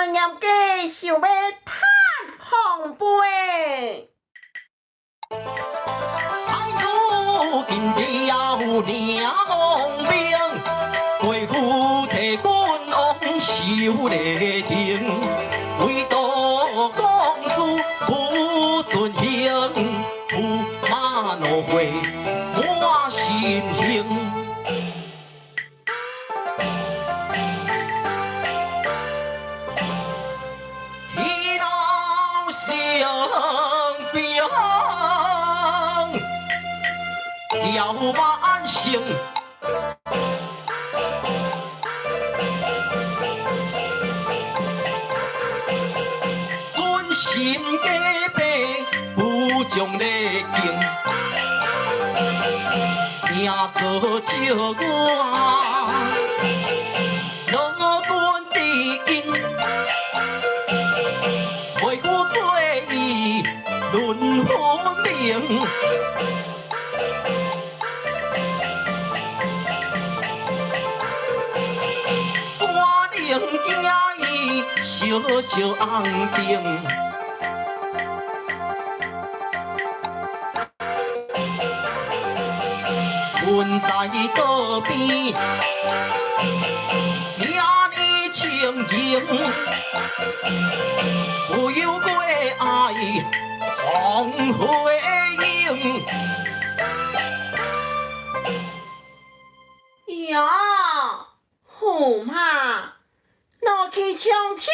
行业嘅想要太澎湃。太祖今朝领王兵，为父替君王守礼亭，为夺公主不尊刑，驸马怒悔满心兴。要万幸，尊心加倍，不将礼敬，听说借我乐观的应，为我罪义论分明。家义小小安定，困在道边，听你情吟，不由归爱红回应。呀，驸马！我去抢抢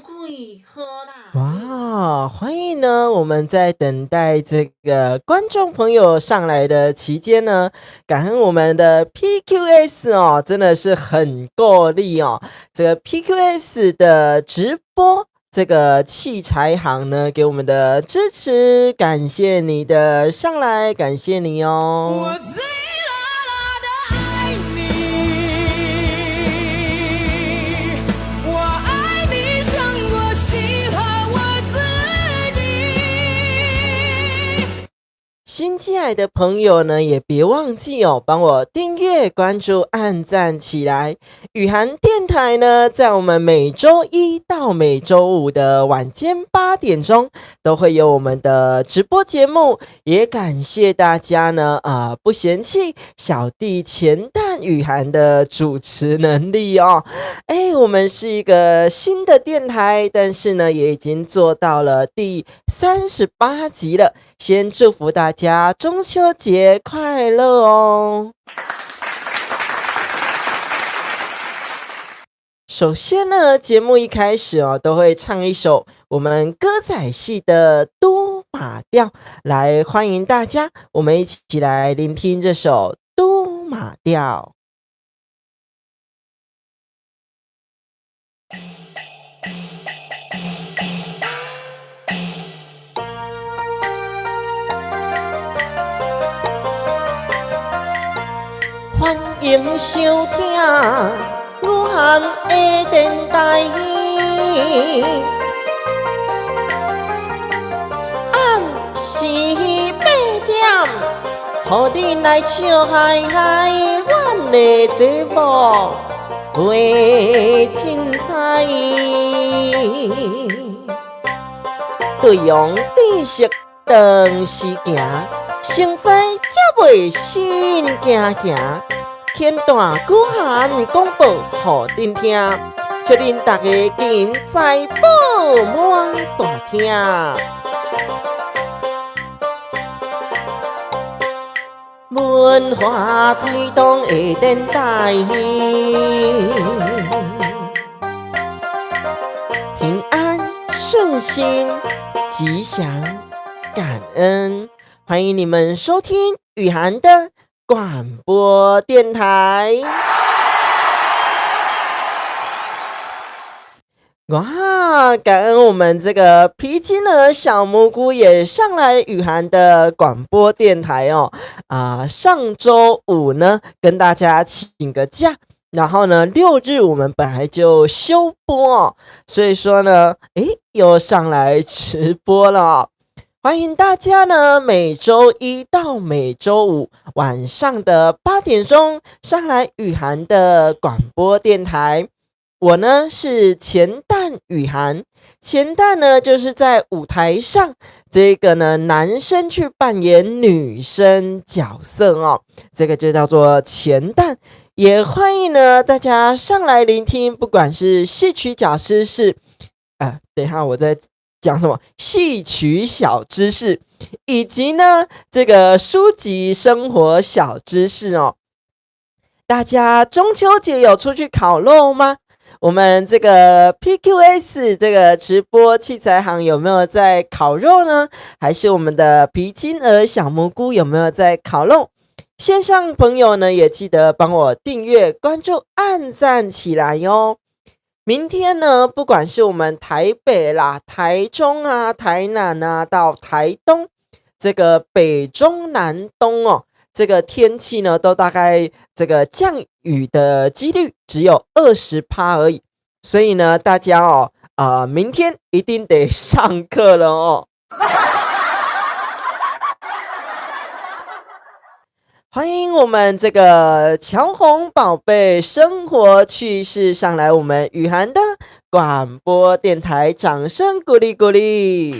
归河啦！哇，欢迎呢！我们在等待这个观众朋友上来的期间呢，感恩我们的 PQS 哦，真的是很够力哦。这个 PQS 的直播这个器材行呢，给我们的支持，感谢你的上来，感谢你哦。新进来的朋友呢，也别忘记哦，帮我订阅、关注、按赞起来。雨涵电台呢，在我们每周一到每周五的晚间8点钟，都会有我们的直播节目。也感谢大家呢，不嫌弃小弟钱蛋雨涵的主持能力哦。我们是一个新的电台，但是呢，也已经做到了第38集了。先祝福大家中秋节快乐哦！首先呢，节目一开始哦，都会唱一首我们歌仔戏的都马调，来欢迎大家，我们一起来聆听这首都马调。欢迎收听阮的电台，暗时8點，互你來笑嗨嗨，阮的節目會精彩。內容知識當時行，成才才袂先行行。片段久涵廣播予恁聽，祝恁大家今財寶滿大廳。文化推動的電台，平安順心吉祥感恩，歡迎你們收聽雨涵的廣播電台。哇，感恩我們這個皮筋兒小蘑菇也上來雨涵的廣播電台哦。上周五呢跟大家請個假，然後呢6日我們本來就休播哦，所以說呢又上來直播了哦。歡迎大家呢，每周一到每周五晚上的8點鐘上來雨涵的廣播電台。我呢是钱蛋雨涵，钱蛋呢就是在舞台上这个呢男生去扮演女生角色哦，这个就叫做钱蛋。也欢迎呢大家上来聆听，不管是戏曲小知识，等一下我在讲什么戏曲小知识，以及呢这个书籍生活小知识哦。大家中秋节有出去烤肉吗？我们这个 PQS 这个直播器材行有没有在烤肉呢？还是我们的皮金鹅小蘑菇有没有在烤肉？线上朋友呢也记得帮我订阅、关注、按赞起来哟。明天呢，不管是我们台北啦、台中啊、台南啊，到台东，这个北中南东哦，这个天气呢都大概这个降雨的几率只有20%而已，所以呢，大家哦，明天一定得上课了哦。欢迎我们这个乔红宝贝生活趣事上来，我们雨涵的广播电台，掌声鼓励鼓励。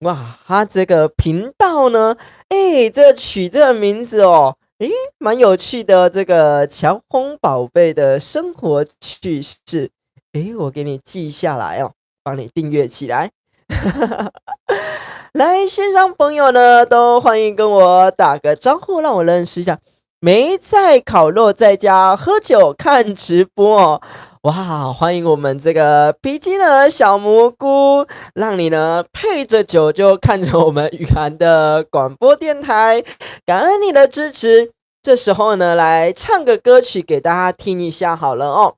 哇，他这个频道呢，这取这个名字哦，蛮有趣的。这个乔红宝贝的生活趣事，我给你记下来哦，帮你订阅起来。来，线上朋友呢，都欢迎跟我打个招呼，让我认识一下。没在烤肉，在家喝酒看直播哦。哇，欢迎我们这个皮筋的小蘑菇，让你呢配着酒就看着我们雨涵的广播电台，感恩你的支持。这时候呢，来唱个歌曲给大家听一下好了哦。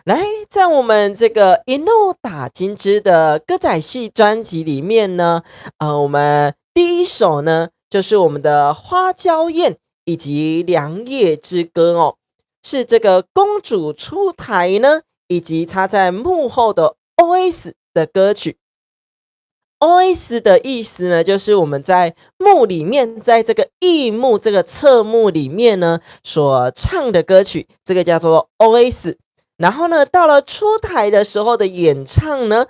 来，在我们这个一怒打金枝的歌仔戏专辑里面呢，我们第一首呢就是我们的花娇艳以及良夜之歌哦，是这个公主出台呢，以及她在幕后的 OS 的歌曲。OS 的意思呢，就是我们在幕里面，在这个艺幕这个侧幕里面呢所唱的歌曲，这个叫做 OS。然后呢，到了出台的时候的演唱呢，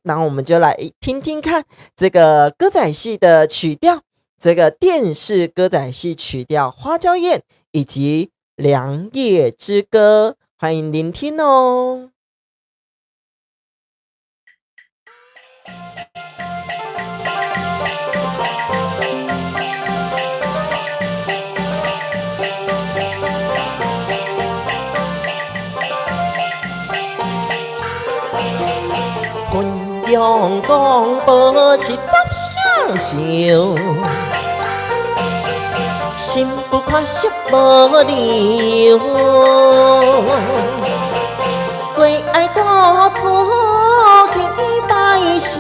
然后我们就来听听看这个歌仔戏的曲调，这个电视歌仔戏曲调《花娇艳》以及《良夜之歌》，欢迎聆听哦。阳光保持十相守，心不看惜无留。为爱多做去拜寿，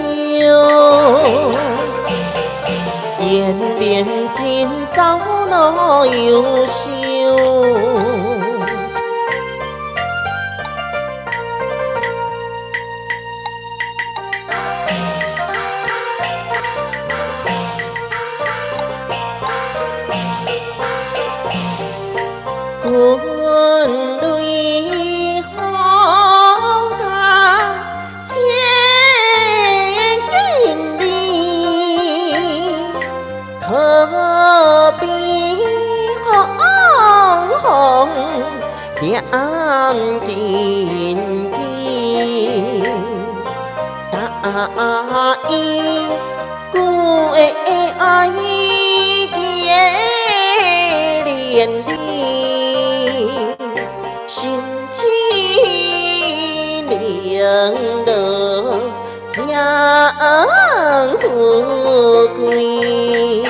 延连今宵老优秀。quân đuôi hò ca trên kim đi khờ bi hong hong điện tin kỳ ta y cu ai kia liền đi được nhà phú quý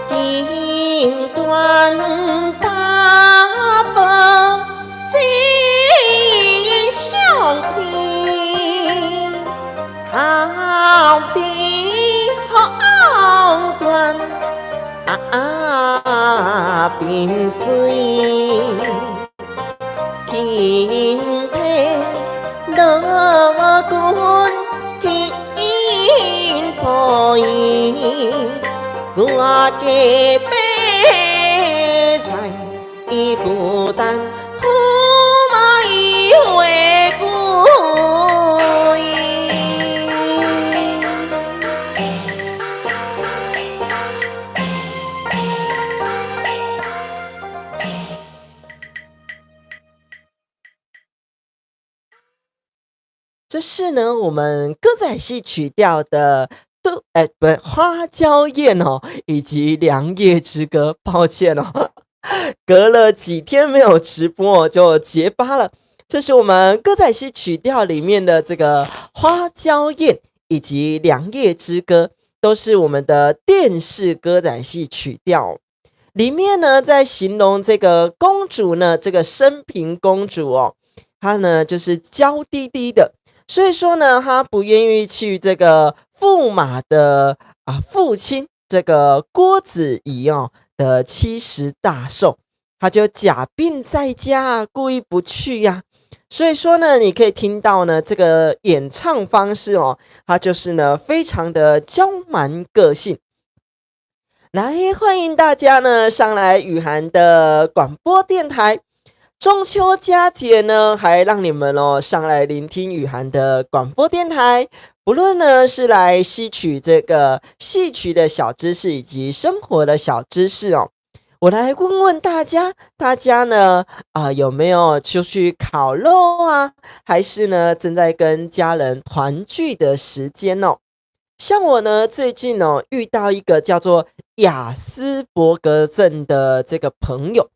kim quan ta bờ xin xiang thi hào bi hào quan bình suy kinh thế đỡ con thiên 我嘅悲惨已孤单，好嘛已回归。这是呢我们歌仔戏曲调的不是花娇燕哦，以及良夜之歌。抱歉哦，隔了几天没有直播就结巴了。这是我们歌仔戏曲调里面的这个花娇燕以及良夜之歌，都是我们的电视歌仔戏曲调。里面呢，在形容这个公主呢，这个升平公主哦，她呢就是娇滴滴的，所以说呢，她不愿意去这个驸马的父亲这个郭子仪哦的70大寿，她就假病在家，故意不去呀。所以说呢，你可以听到呢这个演唱方式哦，它就是呢非常的娇蛮个性。来，欢迎大家呢上来雨涵的广播电台。中秋佳节呢，还让你们上来聆听雨涵的广播电台。不论呢是来吸取这个戏曲的小知识以及生活的小知识哦。我来问问大家，大家呢有没有出去烤肉啊？还是呢正在跟家人团聚的时间哦？像我呢，最近遇到一个叫做亚斯伯格症的这个朋友。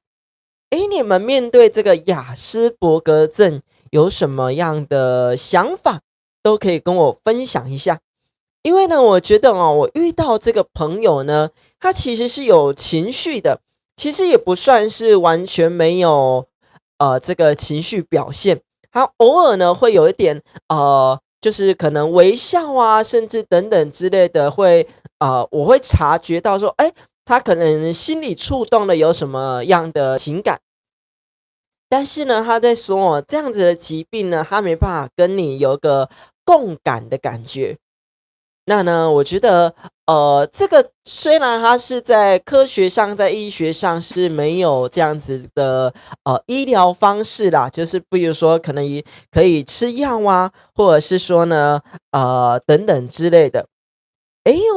你们面对这个亚斯伯格症有什么样的想法，都可以跟我分享一下。因为呢，我觉得我遇到这个朋友呢，他其实是有情绪的，其实也不算是完全没有这个情绪表现，他偶尔呢会有一点就是可能微笑啊，甚至等等之类的，我会察觉到说，他可能心里触动了有什么样的情感，但是呢，他在说这样子的疾病呢，他没办法跟你有个共感的感觉。那呢，我觉得这个虽然它是在科学上，在医学上是没有这样子的医疗方式啦，就是比如说可能可以吃药啊，或者是说呢等等之类的。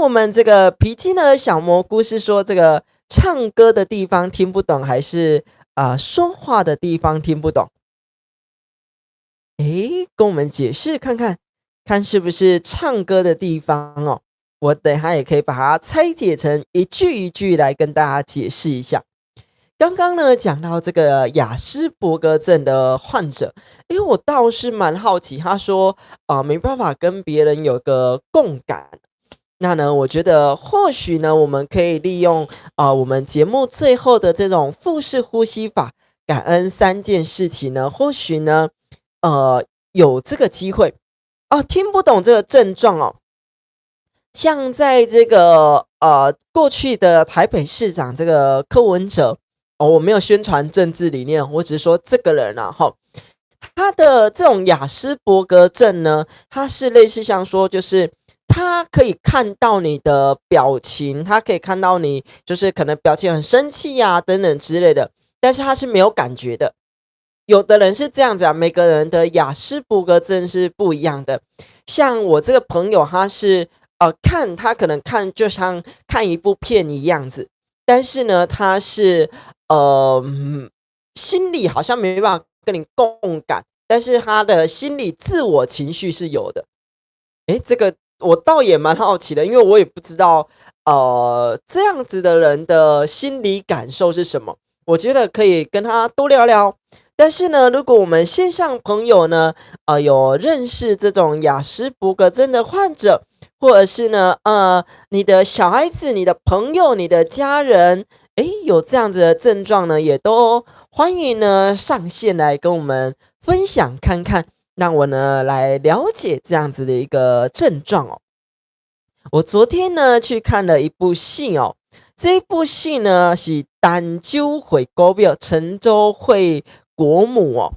我们这个脾气呢小蘑菇是说这个唱歌的地方听不懂，还是说话的地方听不懂？跟我们解释看看。看是不是唱歌的地方哦，我等一下也可以把它拆解成一句一句来跟大家解释一下。刚刚呢讲到这个亚斯伯格症的患者，我倒是蛮好奇，他说没办法跟别人有个共感。那呢，我觉得或许呢，我们可以利用我们节目最后的这种腹式呼吸法，感恩3件事情呢，或许呢有这个机会。听不懂这个症状像在这个过去的台北市长这个柯文哲我没有宣传政治理念，我只是说这个人他的这种亚斯伯格症呢，他是类似像说就是他可以看到你的表情，他可以看到你就是可能表情很生气啊等等之类的，但是他是没有感觉的。有的人是这样子每个人的亚斯伯格症是不一样的。像我这个朋友，他是他可能看就像看一部片一样子，但是呢，他是心里好像没办法跟你共感，但是他的心理自我情绪是有的。这个我倒也蛮好奇的，因为我也不知道这样子的人的心理感受是什么，我觉得可以跟他多聊聊。但是呢，如果我们线上朋友呢，有认识这种亚斯伯格症的患者，或者是呢，你的小孩子、你的朋友、你的家人，有这样子的症状呢，也都欢迎呢上线来跟我们分享看看，让我呢来了解这样子的一个症状我昨天呢去看了一部戏这一部戏呢是儋州会国庙陈州会国母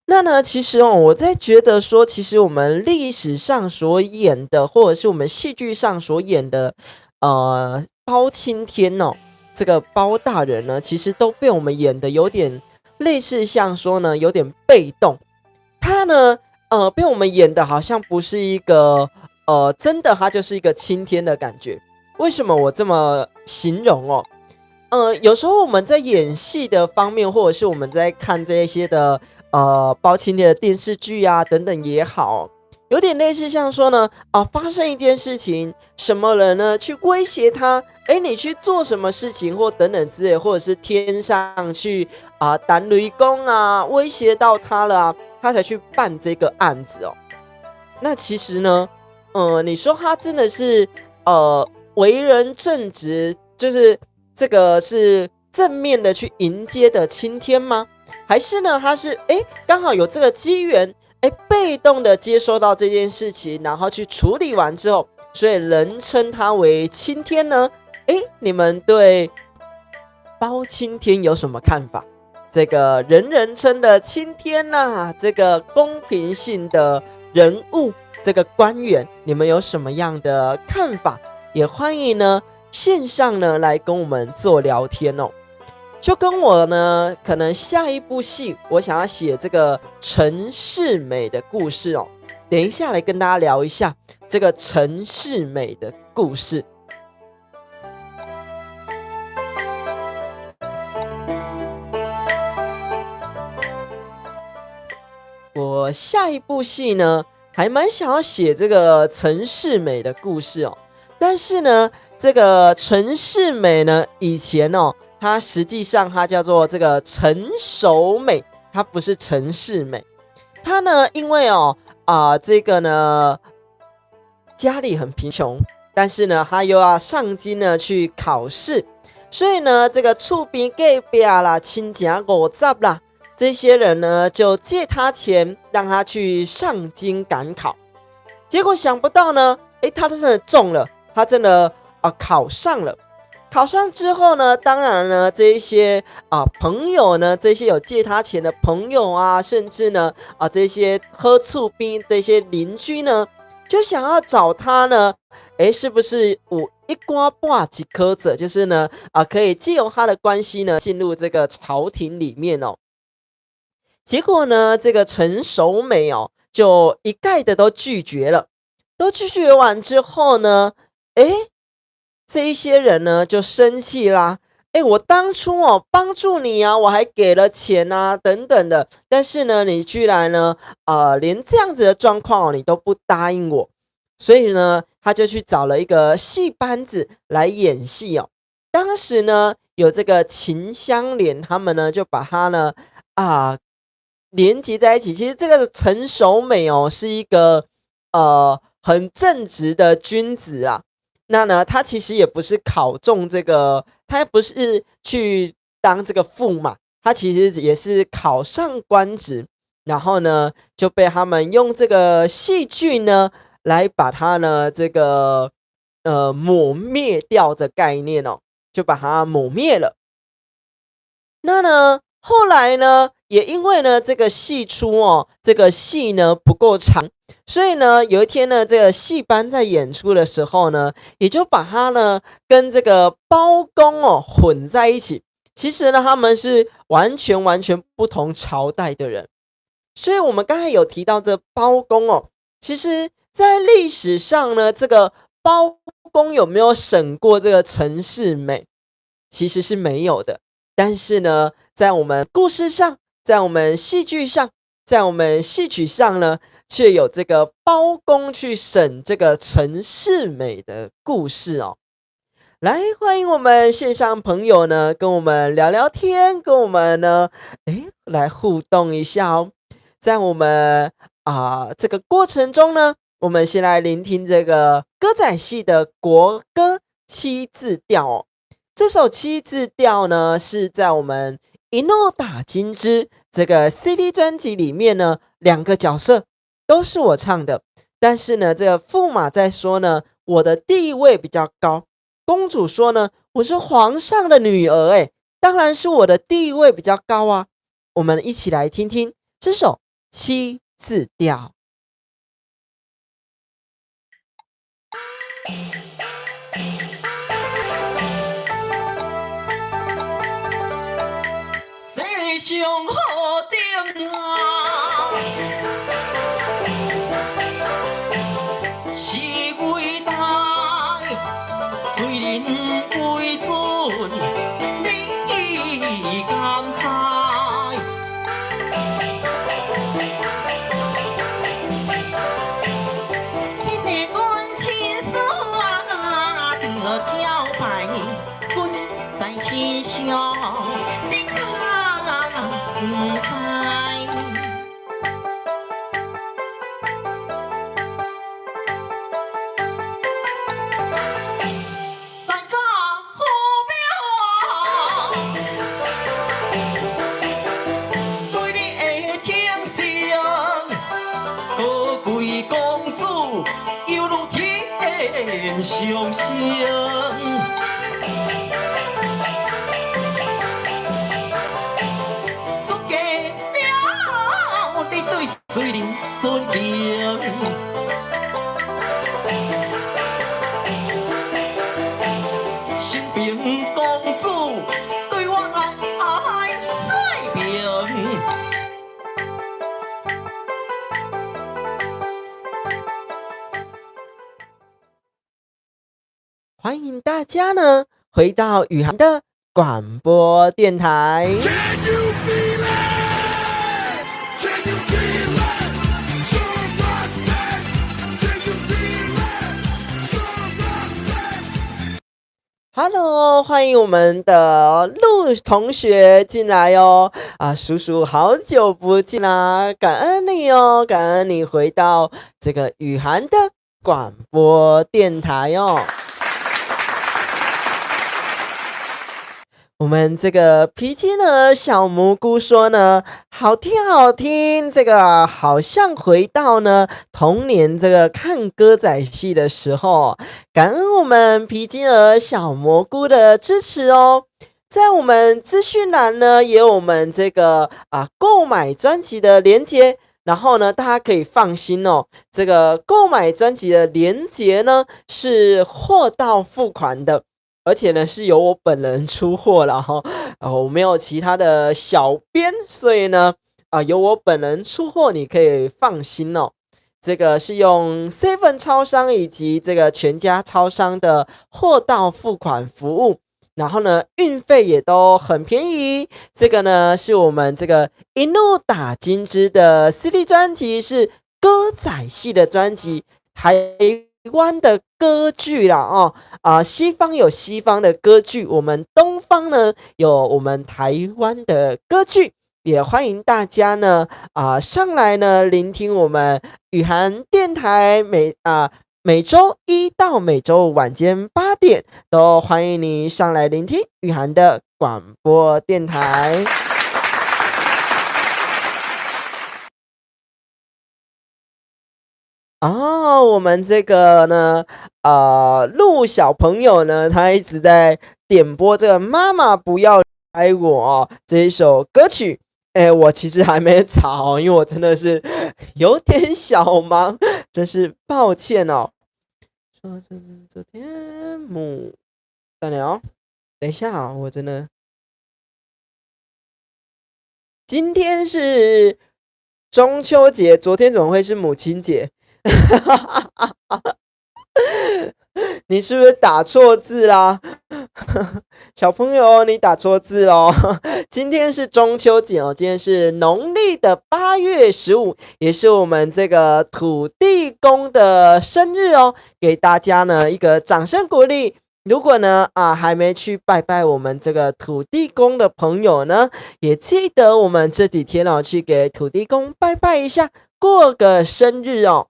那呢，其实我在觉得说，其实我们历史上所演的，或者是我们戏剧上所演的包青天哦，这个包大人呢，其实都被我们演的有点类似，像说呢有点被动。他呢，被我们演的好像不是一个真的他就是一个青天的感觉。为什么我这么形容哦？有时候我们在演戏的方面，或者是我们在看这一些的包青天的电视剧啊等等也好，有点类似像说呢发生一件事情，什么人呢去威胁他，你去做什么事情或等等之类，或者是天上去打雷公啊，威胁到他了他才去办这个案子哦。那其实呢，你说他真的是为人正直，就是这个是正面的去迎接的青天吗？还是呢，他是刚好有这个机缘，被动的接收到这件事情，然后去处理完之后，所以人称他为青天呢？你们对包青天有什么看法？这个人人称的青天这个公平性的人物，这个官员，你们有什么样的看法？也欢迎呢线上呢来跟我们做聊天哦。就跟我呢，可能下一部戏我想要写这个陈世美的故事哦。等一下来跟大家聊一下这个陈世美的故事。我下一部戏呢，还蛮想要写这个陈世美的故事哦。但是呢，这个陈世美呢，以前哦，她实际上她叫做这个陈守美，她不是陈世美。她呢，因为这个呢，家里很贫穷，但是呢，她又要上京呢去考试，所以呢，这个厝边隔壁啦、亲戚五十啦，这些人呢就借她钱，让她去上京赶考。结果想不到呢，她真的中了。他真的考上了，考上之后呢，当然呢，这一些朋友呢，这些有借他钱的朋友啊，甚至呢这些喝醋兵这些邻居呢，就想要找他呢，是不是有一瓜挂几颗子，就是呢可以借由他的关系呢，进入这个朝廷里面哦。结果呢，这个陈守美哦，就一概的都拒绝了。都拒绝完之后呢，这一些人呢就生气啦。我当初帮助你啊，我还给了钱啊，等等的，但是呢，你居然呢，连这样子的状况你都不答应我，所以呢，他就去找了一个戏班子来演戏哦。当时呢，有这个秦香莲，他们呢就把他呢连接在一起。其实这个陈守美是一个很正直的君子啊。那呢，他其实也不是考中这个，他不是去当这个驸马，他其实也是考上官职，然后呢就被他们用这个戏剧呢来把他呢这个抹灭掉的概念哦，就把他抹灭了。那呢后来呢，也因为呢这个戏出这个戏呢不够长。所以呢，有一天呢，这个戏班在演出的时候呢，也就把他呢跟这个包公混在一起。其实呢，他们是完全不同朝代的人。所以我们刚才有提到这包公其实在历史上呢，这个包公有没有审过这个陈世美，其实是没有的。但是呢，在我们故事上，在我们戏剧上，在我们戏曲上呢，却有这个包公去审这个陈世美的故事哦。来，欢迎我们线上朋友呢，跟我们聊聊天，跟我们呢，来互动一下哦。在我们这个过程中呢，我们先来聆听这个歌仔戏的国歌《七字调》哦。这首七字调呢，是在我们一诺打金枝这个 CD 专辑里面呢，两个角色都是我唱的，但是呢，这个驸马在说呢，我的地位比较高；公主说呢，我是皇上的女儿，当然是我的地位比较高啊。我们一起来听听这首七字调。上好顶啊，是伟大，虽然为尊，你甘知？天地阮亲属啊，着招牌，阮在天上，你敢不知？在家好庙啊，对你的挺身，高贵公主犹如天上升。出家了，你对水灵尊敬。新平公主对我爱水平。欢迎大家呢回到雨涵的广播电台。Can you feel it? Can you feel it? Somebody, can you feel it? Somebody. Hello， 欢迎我们的陆同学进来哦。叔叔好久不见啦，感恩你哦，感恩你回到这个雨涵的广播电台哦。我们这个脾气呢，小蘑菇说呢，好听好听，这个好像回到呢童年这个看歌仔戏的时候，感恩我们皮筋儿小蘑菇的支持哦。在我们资讯栏呢，也有我们这个购买专辑的连结，然后呢，大家可以放心哦，这个购买专辑的连结呢是货到付款的。而且呢，是由我本人出货了哈，我没有其他的小编，所以呢，由我本人出货，你可以放心哦。这个是用 Seven 超商以及这个全家超商的货到付款服务，然后呢，运费也都很便宜。这个呢，是我们这个一怒打金枝的 CD 专辑，是歌仔戏的专辑，台湾的歌剧啦西方有西方的歌剧，我们东方呢有我们台湾的歌剧，也欢迎大家呢上来呢聆听我们雨涵电台每周一到每周五晚间8点，都欢迎你上来聆听雨涵的广播电台。我们这个呢，陆小朋友呢，他一直在点播这个《妈妈不要爱我》这一首歌曲。我其实还没找，因为我真的是有点小忙，真是抱歉哦。说昨天等一下我真的，今天是中秋节，昨天怎么会是母亲节？你是不是打错字啦？小朋友，你打错字哦。今天是中秋节哦，今天是农历的8月15，也是我们这个土地公的生日哦。给大家呢一个掌声鼓励。如果呢还没去拜拜我们这个土地公的朋友呢，也记得我们这几天哦去给土地公拜拜一下，过个生日哦。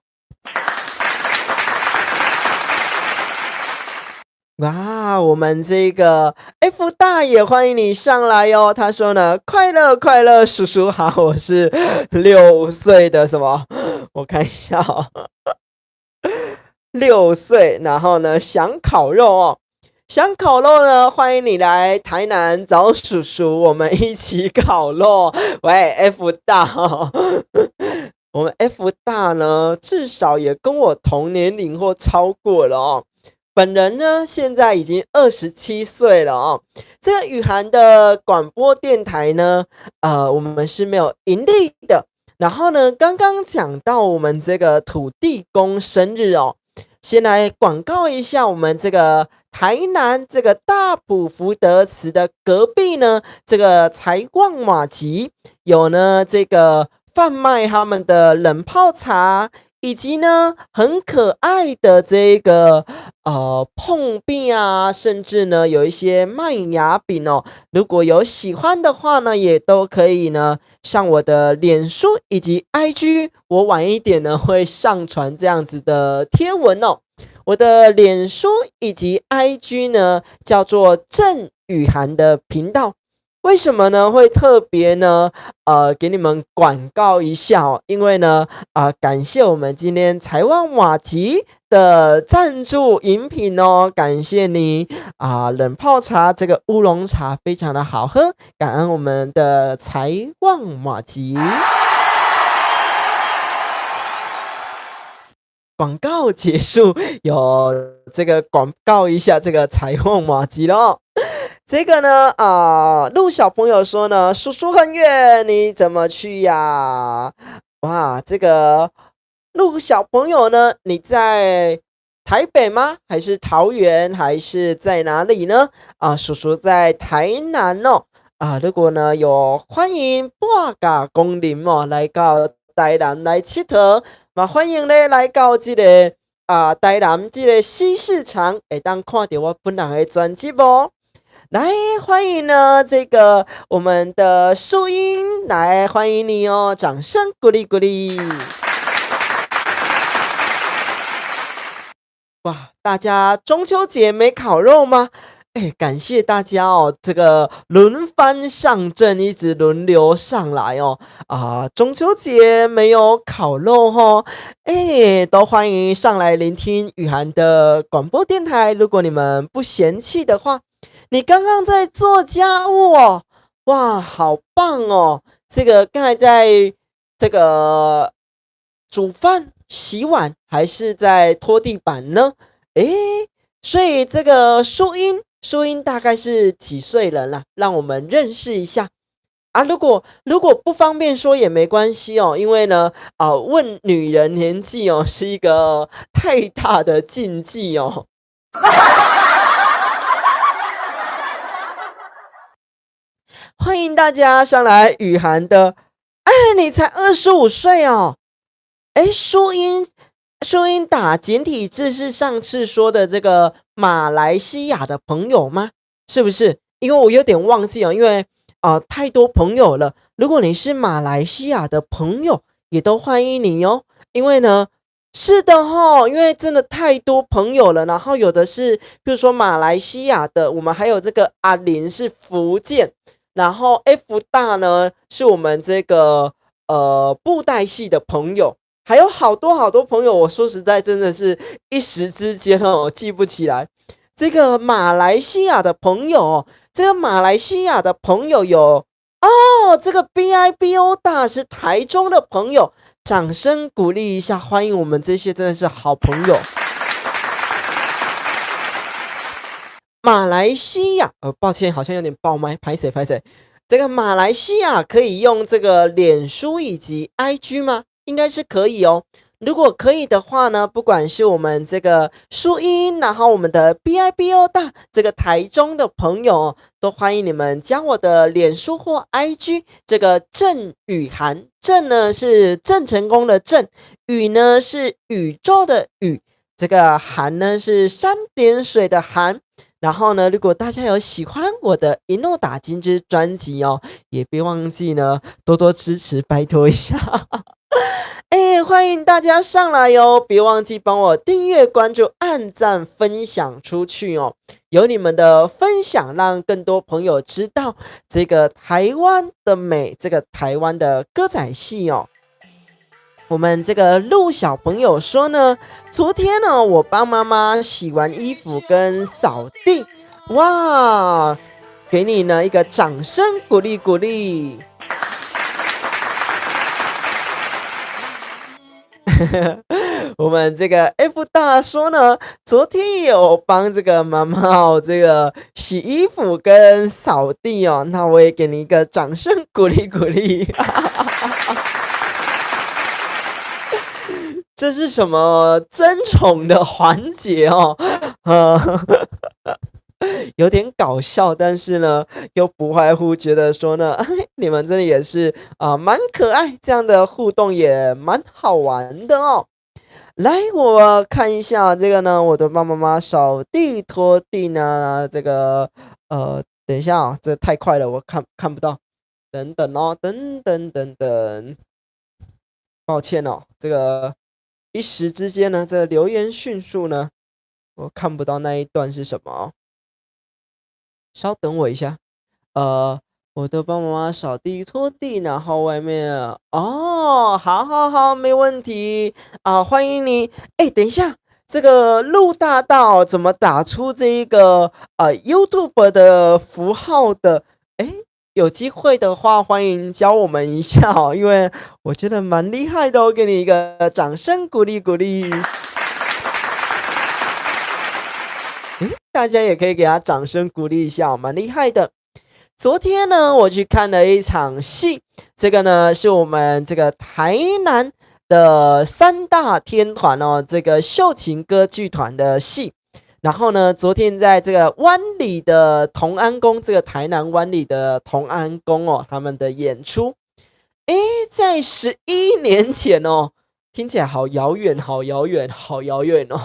哇，我们这个 F 大也欢迎你上来哦。他说呢，快乐快乐，叔叔好，我是6岁的什么？我看一下哦，6岁，然后呢想烤肉哦，想烤肉呢，欢迎你来台南找叔叔，我们一起烤肉。喂 ，F 大哦，我们 F 大呢，至少也跟我同年龄或超过了哦。本人呢现在已经27岁了哦。这个雨涵的广播电台呢，我们是没有盈利的。然后呢，刚刚讲到我们这个土地公生日哦，先来广告一下我们这个台南这个大埔福德祠的隔壁呢，这个财旺马吉有呢这个贩卖他们的冷泡茶，以及呢很可爱的这个碰饼啊，甚至呢有一些麦芽饼哦。如果有喜欢的话呢，也都可以呢上我的脸书以及 IG， 我晚一点呢会上传这样子的贴文哦。我的脸书以及 IG 呢叫做郑雨涵的频道。为什么呢？会特别呢？给你们广告一下哦，因为呢，感谢我们今天财旺马吉的赞助饮品哦，感谢你冷泡茶这个乌龙茶非常的好喝，感恩我们的财旺马吉。广告结束，有这个广告一下这个财旺马吉咯。这个呢，陆小朋友说呢，叔叔很远，你怎么去呀？哇，这个陆小朋友呢，你在台北吗？还是桃园？还是在哪里呢？叔叔在台南哦。如果呢有欢迎半甲公林哦，来到台南来佚佗，嘛欢迎咧来到这个台南这个西市场，会当看到我本人的专辑哦。来，欢迎呢，这个我们的树英来欢迎你哦，掌声鼓励鼓励。哇，大家中秋节没烤肉吗？感谢大家哦，这个轮番上阵，一直轮流上来哦。中秋节没有烤肉哦，都欢迎上来聆听雨涵的广播电台。如果你们不嫌弃的话。你刚刚在做家务哦，哇，好棒哦！这个刚才在这个煮饭、洗碗，还是在拖地板呢？所以这个淑英大概是几岁人啦？让我们认识一下啊。如果不方便说也没关系哦，因为呢，问女人年纪哦是一个太大的禁忌哦。欢迎大家上来，雨涵的，你才25岁哦，淑英打简体字是上次说的这个马来西亚的朋友吗？是不是？因为我有点忘记哦，因为太多朋友了。如果你是马来西亚的朋友，也都欢迎你哦。因为呢，是的因为真的太多朋友了，然后有的是，比如说马来西亚的，我们还有这个阿林是福建。然后 F 大呢是我们这个布袋戏的朋友，还有好多朋友，我说实在真的是一时之间记不起来。这个马来西亚的朋友，有这个 BIBO 大是台中的朋友，掌声鼓励一下，欢迎我们这些真的是好朋友。马来西亚，抱歉，好像有点爆麦，拍谁。这个马来西亚可以用这个脸书以及 IG 吗？应该是可以哦。如果可以的话呢，不管是我们这个淑英，然后我们的 BIBO 大这个台中的朋友，都欢迎你们将我的脸书或 IG 这个郑雨涵，郑呢是郑成功的郑，雨呢是宇宙的宇，这个涵呢是3点水的涵。然后呢，如果大家有喜欢我的一诺打金枝专辑哦，也别忘记呢多多支持，拜托一下。欢迎大家上来哦，别忘记帮我订阅、关注、按赞、分享出去哦。有你们的分享，让更多朋友知道这个台湾的美，这个台湾的歌仔戏哦。我们这个陆小朋友说呢，昨天呢，我帮妈妈洗完衣服跟扫地，哇，给你呢一个掌声鼓励鼓励。我们这个 F 大说呢，昨天也有帮这个妈妈这个洗衣服跟扫地哦，那我也给你一个掌声鼓励鼓励。这是什么争宠的环节哦？有点搞笑，但是呢，又不外乎觉得说呢，你们真的也是蛮可爱，这样的互动也蛮好玩的哦。来，我看一下这个呢，我的爸爸妈妈扫地拖地呢，这个等一下啊，这太快了，我看不到，等等哦，等，抱歉哦，这个一时之间呢，这个留言迅速呢，我看不到那一段是什么哦。稍等我一下，我的爸爸妈妈扫地拖地，然后外面哦，好，没问题啊，欢迎你。哎，等一下，这个陆大道怎么打出这一个YouTube 的符号的？哎，有机会的话，欢迎教我们一下哦，因为我觉得蛮厉害的哦，给你一个掌声鼓励鼓励。大家也可以给他掌声鼓励一下，蛮厉害的。昨天呢，我去看了一场戏，这个呢是我们这个台南的三大天团哦，这个秀琴歌剧团的戏。然后呢，昨天在这个湾里的同安宫，这个台南湾里的同安宫哦，他们的演出，在11年前哦，听起来好遥远哦。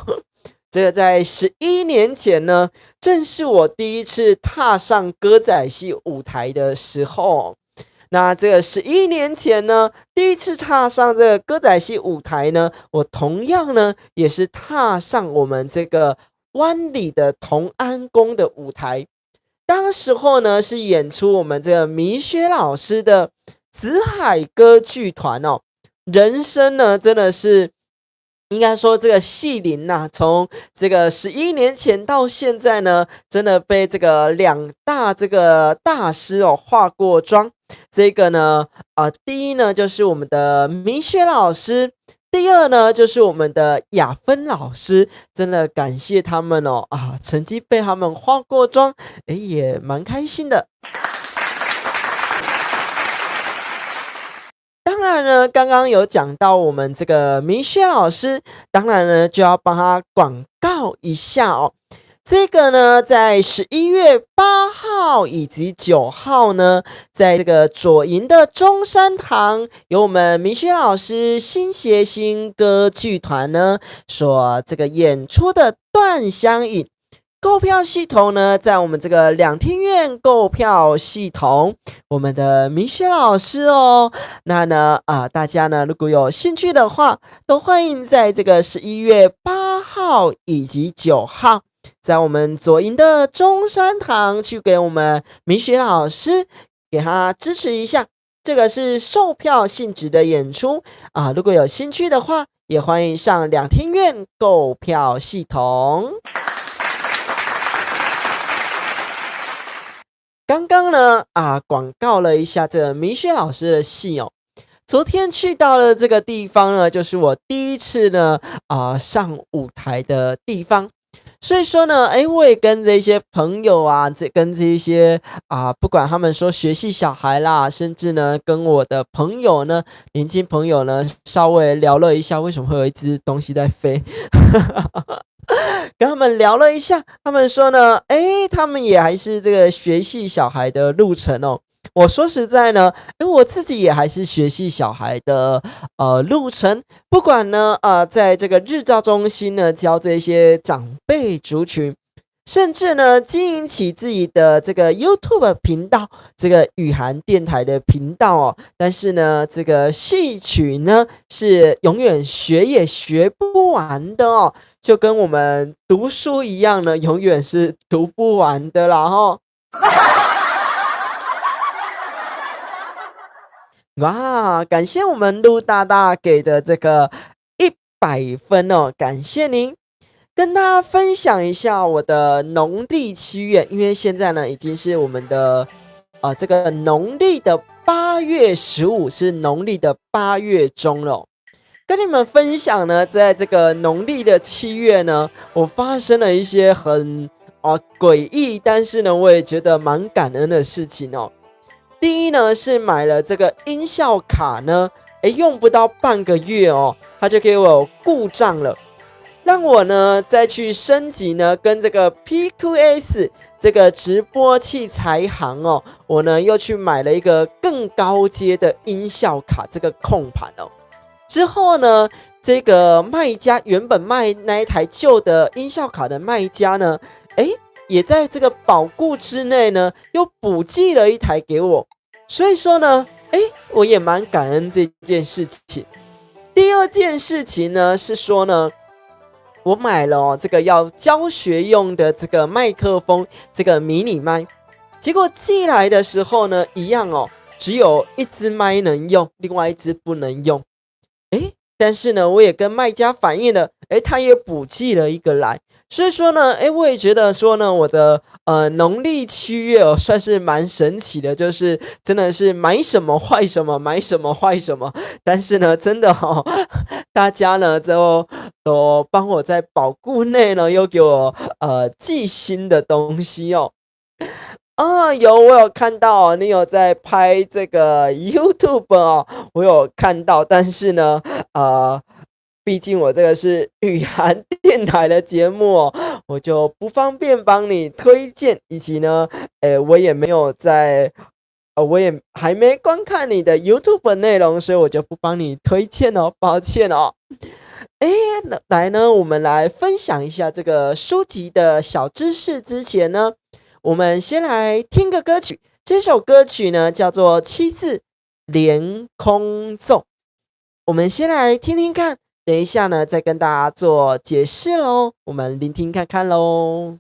这个在11年前呢，正是我第一次踏上歌仔戏舞台的时候。那这个11年前呢，第一次踏上这个歌仔戏舞台呢，我同样呢也是踏上我们这个湾里的同安宫的舞台。当时候呢是演出我们这个米雪老师的紫海歌剧团哦，人生呢真的是。应该说，这个戏龄呐，从这个11年前到现在呢，真的被这个两大这个大师哦化过妆。这个呢，第一呢就是我们的米雪老师，第二呢就是我们的雅芬老师。真的感谢他们哦，曾经被他们化过妆，也蛮开心的。当然呢，刚刚有讲到我们这个米雪老师，当然呢就要帮他广告一下哦。这个呢，在11月8号以及9号呢，在这个左营的中山堂，有我们米雪老师新谐星歌剧团呢所这个演出的《段香引》。购票系统呢，在我们这个两厅院购票系统，我们的米雪老师哦。那呢，大家呢如果有兴趣的话，都欢迎在这个11月8号以及9号，在我们左营的中山堂去给我们米雪老师给他支持一下。这个是售票性质的演出如果有兴趣的话，也欢迎上两厅院购票系统。刚刚呢广告了一下这个米雪老师的戏哦。昨天去到了这个地方呢，就是我第一次呢上舞台的地方。所以说呢，我也跟这些朋友跟这些不管他们说学系小孩啦，甚至呢跟我的朋友呢，年轻朋友呢，稍微聊了一下为什么会有一只东西在飞。跟他们聊了一下，他们说呢，他们也还是这个学系小孩的路程哦。我说实在呢，我自己也还是学系小孩的路程。不管呢在这个日照中心呢教这些长辈族群，甚至呢经营起自己的这个 YouTube 频道，这个雨涵电台的频道哦。但是呢，这个戏曲呢是永远学也学不完的哦。就跟我们读书一样呢，永远是读不完的啦齁。哇，感谢我们陆大大给的这个100分哦，感谢您。跟大家分享一下我的农历7月，因为现在呢已经是我们的这个农历的8月15，是农历的8月中了。跟你们分享呢，在这个农历的7月呢，我发生了一些很诡异，但是呢，我也觉得蛮感恩的事情哦。第一呢，是买了这个音效卡呢，用不到半个月哦，它就给我故障了，让我呢再去升级呢，跟这个 PQS 这个直播器材行哦，我呢又去买了一个更高阶的音效卡这个控盘哦。之后呢，这个卖家原本卖那一台旧的音效卡的卖家呢，也在这个保固之内呢，又补寄了一台给我。所以说呢，我也蛮感恩这件事情。第二件事情呢，是说呢，我买了这个要教学用的这个麦克风，这个迷你麦，结果寄来的时候呢，一样只有一支麦能用，另外一支不能用。但是呢，我也跟卖家反映了，他也补寄了一个来。所以说呢，我也觉得说呢，我的农历7月算是蛮神奇的，就是真的是买什么坏什么，买什么坏什么。但是呢，真的大家呢都帮我在保固内呢，又给我寄新的东西哦。我有看到你有在拍这个 YouTube 哦，我有看到，但是呢，毕竟我这个是雨涵电台的节目哦，我就不方便帮你推荐，以及呢，我也没有我也还没观看你的 YouTube 内容，所以我就不帮你推荐哦，抱歉哦。来呢，我们来分享一下这个书籍的小知识之前呢，我们先来听个歌曲，这首歌曲呢叫做《7字连空奏》，我们先来听听看，等一下呢再跟大家做解释咯，我们聆听看看咯。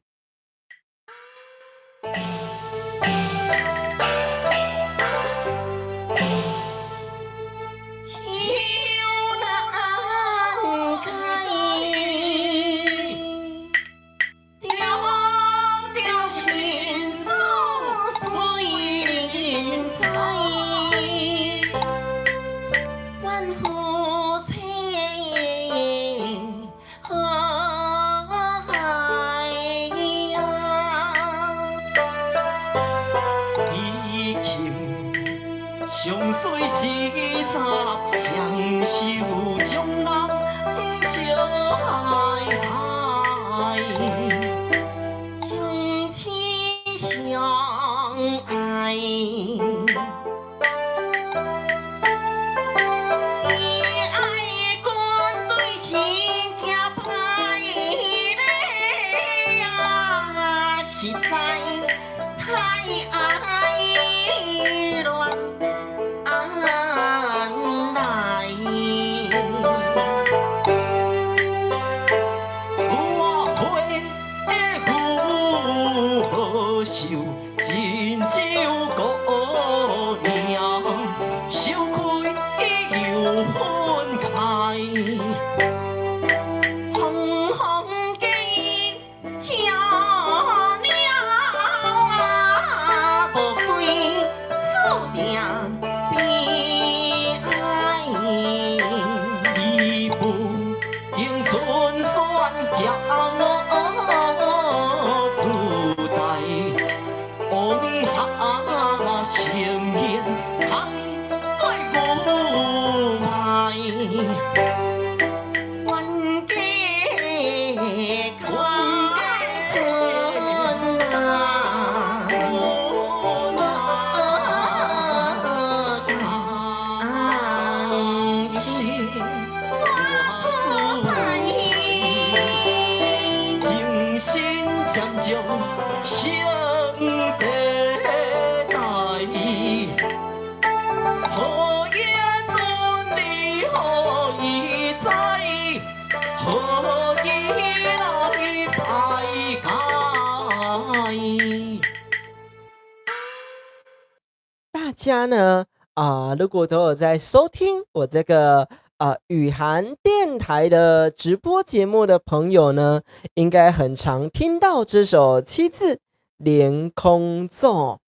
大家呢如果都有在收听我这个雨涵电台的直播节目的朋友呢，应该很常听到这首7字连空奏。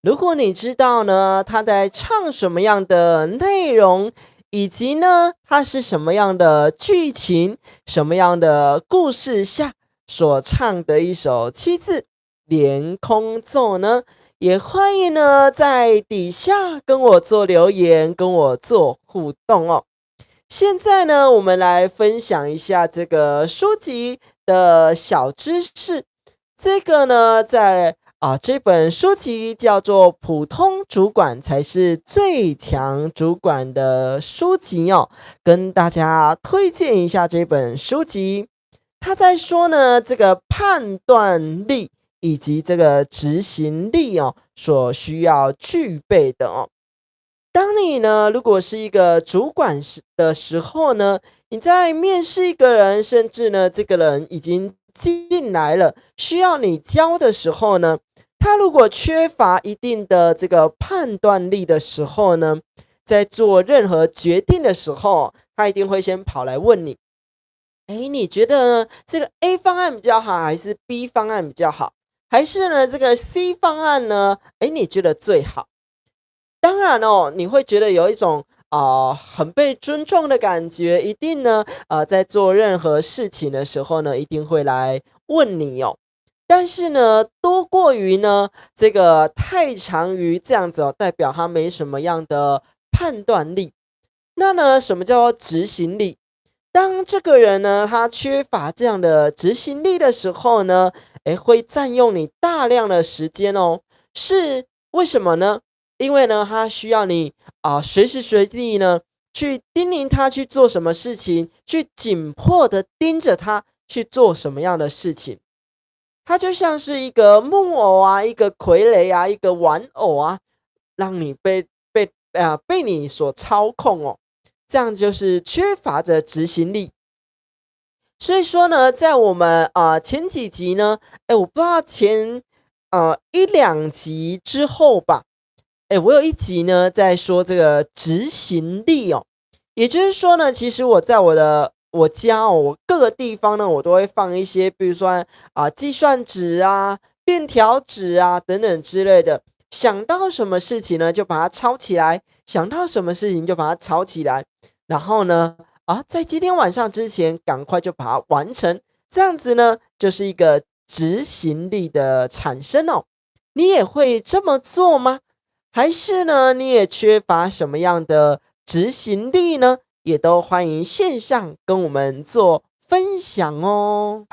如果你知道呢他在唱什么样的内容，以及呢，它是什么样的剧情、什么样的故事下所唱的一首七字连空奏呢？也欢迎呢在底下跟我做留言，跟我做互动哦。现在呢，我们来分享一下这个书籍的小知识。这个呢，在这本书籍叫做《普通主管才是最强主管》的书籍哦，跟大家推荐一下这本书籍。他在说呢，这个判断力以及这个执行力哦，所需要具备的哦。当你呢，如果是一个主管的时候呢，你在面试一个人，甚至呢，这个人已经进来了，需要你教的时候呢，他如果缺乏一定的这个判断力的时候呢，在做任何决定的时候，他一定会先跑来问你，你觉得呢这个 A 方案比较好，还是 B 方案比较好，还是呢这个 C 方案呢？你觉得最好？当然哦，你会觉得有一种很被尊重的感觉，一定呢在做任何事情的时候呢，一定会来问你哦。但是呢，多过于呢这个太长于这样子哦，代表他没什么样的判断力。那呢，什么叫做执行力？当这个人呢，他缺乏这样的执行力的时候呢，会占用你大量的时间哦。是为什么呢？因为呢，他需要你随时随地呢去叮咛他去做什么事情，去紧迫的盯着他去做什么样的事情。他就像是一个木偶啊，一个傀儡啊，一个玩偶啊，让你被你所操控哦。这样就是缺乏着执行力。所以说呢，在我们前几集呢，我不知道前一两集之后吧。我有一集呢在说这个执行力哦，也就是说呢，其实我在我家哦，我各个地方呢，我都会放一些，比如说计算纸啊、便条纸啊等等之类的。想到什么事情呢，就把它抄起来；想到什么事情就把它抄起来，然后呢，在今天晚上之前赶快就把它完成。这样子呢，就是一个执行力的产生哦。你也会这么做吗？还是呢，你也缺乏什么样的执行力呢？也都欢迎线上跟我们做分享哦。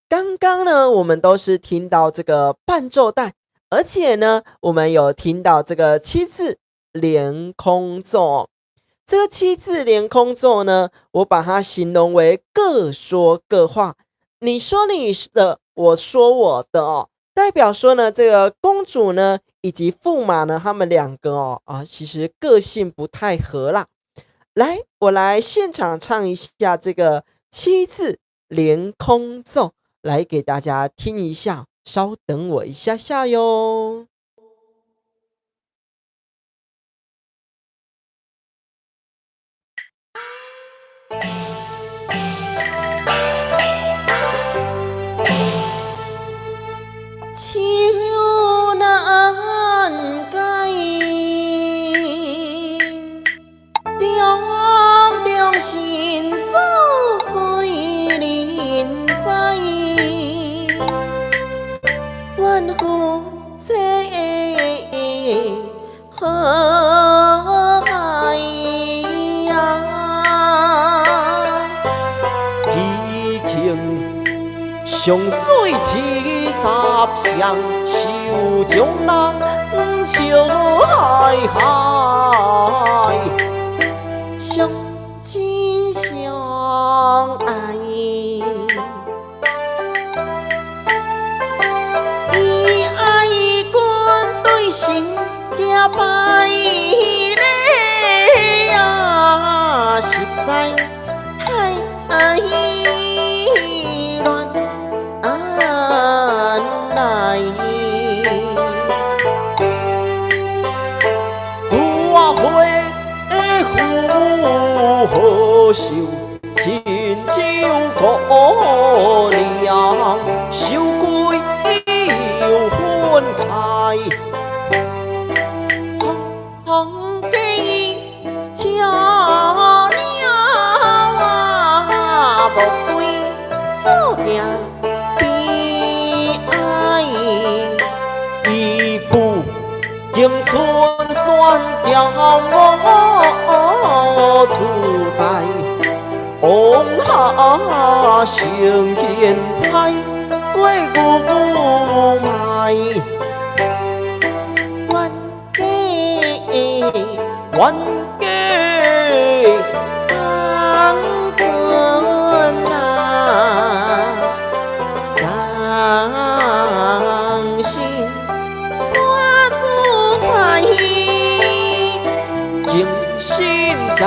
刚刚呢，我们都是听到这个伴奏带，而且呢，我们有听到这个七字连空奏哦。这个七字连空奏呢，我把它形容为各说各话，你说你的，我说我的哦。代表说呢，这个公主呢以及驸马呢，他们两个其实个性不太合啦。来，我来现场唱一下这个七字连空奏，来给大家听一下。稍等我一下下哟。秋难改，凉凉心事随人在。怨夫妻何害呀？已经上水七十上，手将人笑海海，相亲相爱，以爱君对心行歹咧呀，实在太乱来。我会好受，亲像姑娘，羞愧又分开。情酸酸叫我自带，往下成天台为我埋，冤家冤家当真啊，人心抓住彩，情深渐将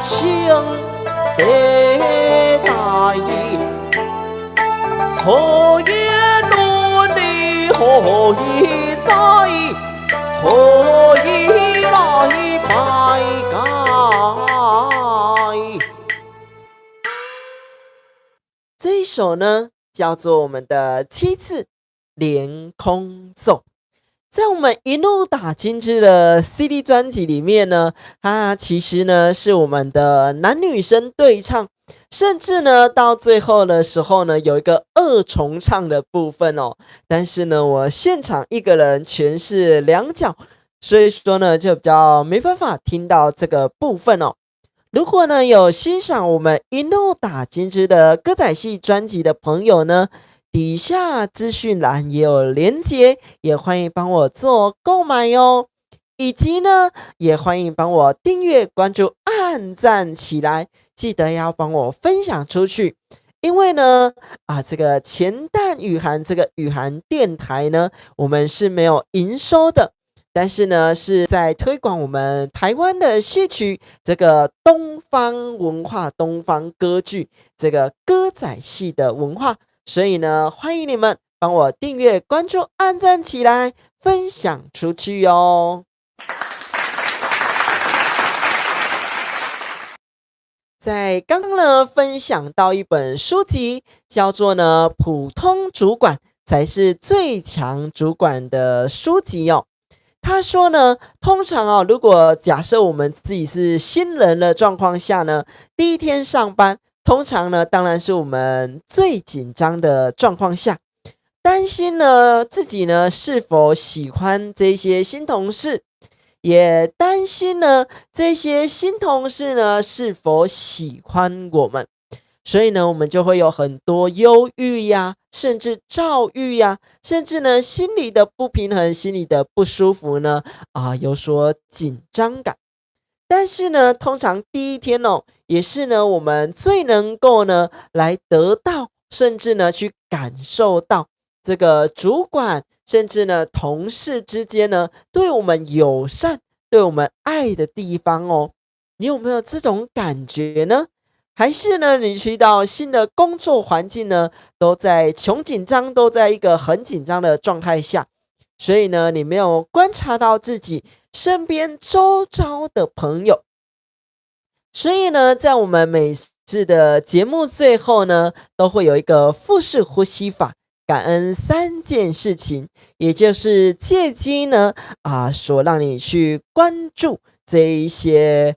成地大，何以论理，何以在，何以来拜改？这一首呢，叫做我们的七次连空奏。在我们一路打金枝的 CD 专辑里面呢，它其实呢是我们的男女生对唱，甚至呢到最后的时候呢有一个二重唱的部分哦。但是呢我现场一个人诠释两角，所以说呢就比较没办法听到这个部分哦。如果呢有欣赏我们一路打金枝的歌仔戏专辑的朋友呢，底下资讯栏也有连结，也欢迎帮我做购买哟。以及呢，也欢迎帮我订阅、关注、按赞起来，记得要帮我分享出去。因为呢，这个钱蛋雨涵这个雨涵电台呢，我们是没有营收的，但是呢，是在推广我们台湾的戏曲这个东方文化、东方歌剧这个歌仔戏的文化。所以呢，欢迎你们帮我订阅、关注、按赞起来，分享出去哟。在刚刚呢，分享到一本书籍，叫做呢《普通主管才是最强主管》的书籍哦。他说呢，通常哦，如果假设我们自己是新人的状况下呢，第一天上班。通常呢，当然是我们最紧张的状况下，担心呢自己呢是否喜欢这些新同事，也担心呢这些新同事呢是否喜欢我们，所以呢我们就会有很多忧郁呀，甚至躁郁呀，甚至呢心里的不平衡、心里的不舒服呢有所紧张感。但是呢，通常第一天哦，也是呢，我们最能够呢来得到，甚至呢去感受到这个主管，甚至呢同事之间呢对我们友善、对我们爱的地方哦。你有没有这种感觉呢？还是呢，你去到新的工作环境呢，都在穷紧张，都在一个很紧张的状态下，所以呢，你没有观察到自己身边周遭的朋友，所以呢，在我们每次的节目最后呢，都会有一个腹式呼吸法，感恩3件事情，也就是借机呢所让你去关注这一些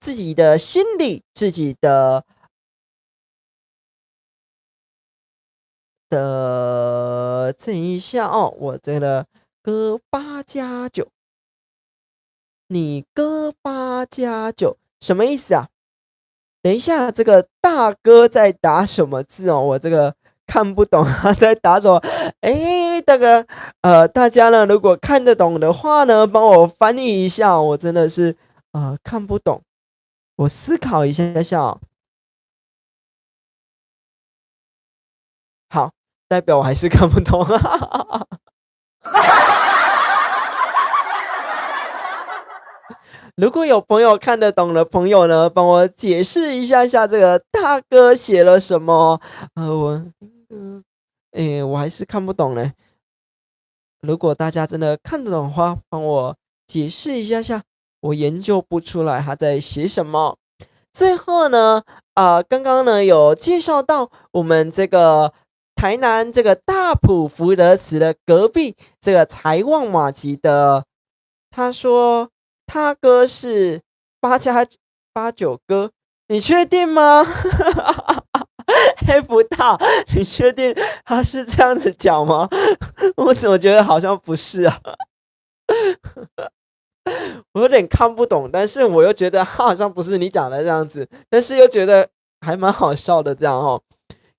自己的心理，自己的等一下哦，我这个哥8+9。你哥8+9什么意思啊？等一下，这个大哥在打什么字哦？我这个看不懂他在打什么。这个大家呢，如果看得懂的话呢，帮我翻译一下，我真的是看不懂，我思考一下下哦。好，代表我还是看不懂。如果有朋友看得懂的朋友呢，帮我解释一下这个大哥写了什么？我还是看不懂嘞。如果大家真的看得懂的话，帮我解释一下，我研究不出来他在写什么。最后呢，刚刚呢有介绍到我们这个台南这个大埔福德祠的隔壁这个财旺马吉的，他说。他哥是8+9哥，你确定吗？黑不到，你确定他是这样子讲吗？我怎么觉得好像不是啊？我有点看不懂，但是我又觉得它好像不是你讲的这样子，但是又觉得还蛮好笑的这样哦。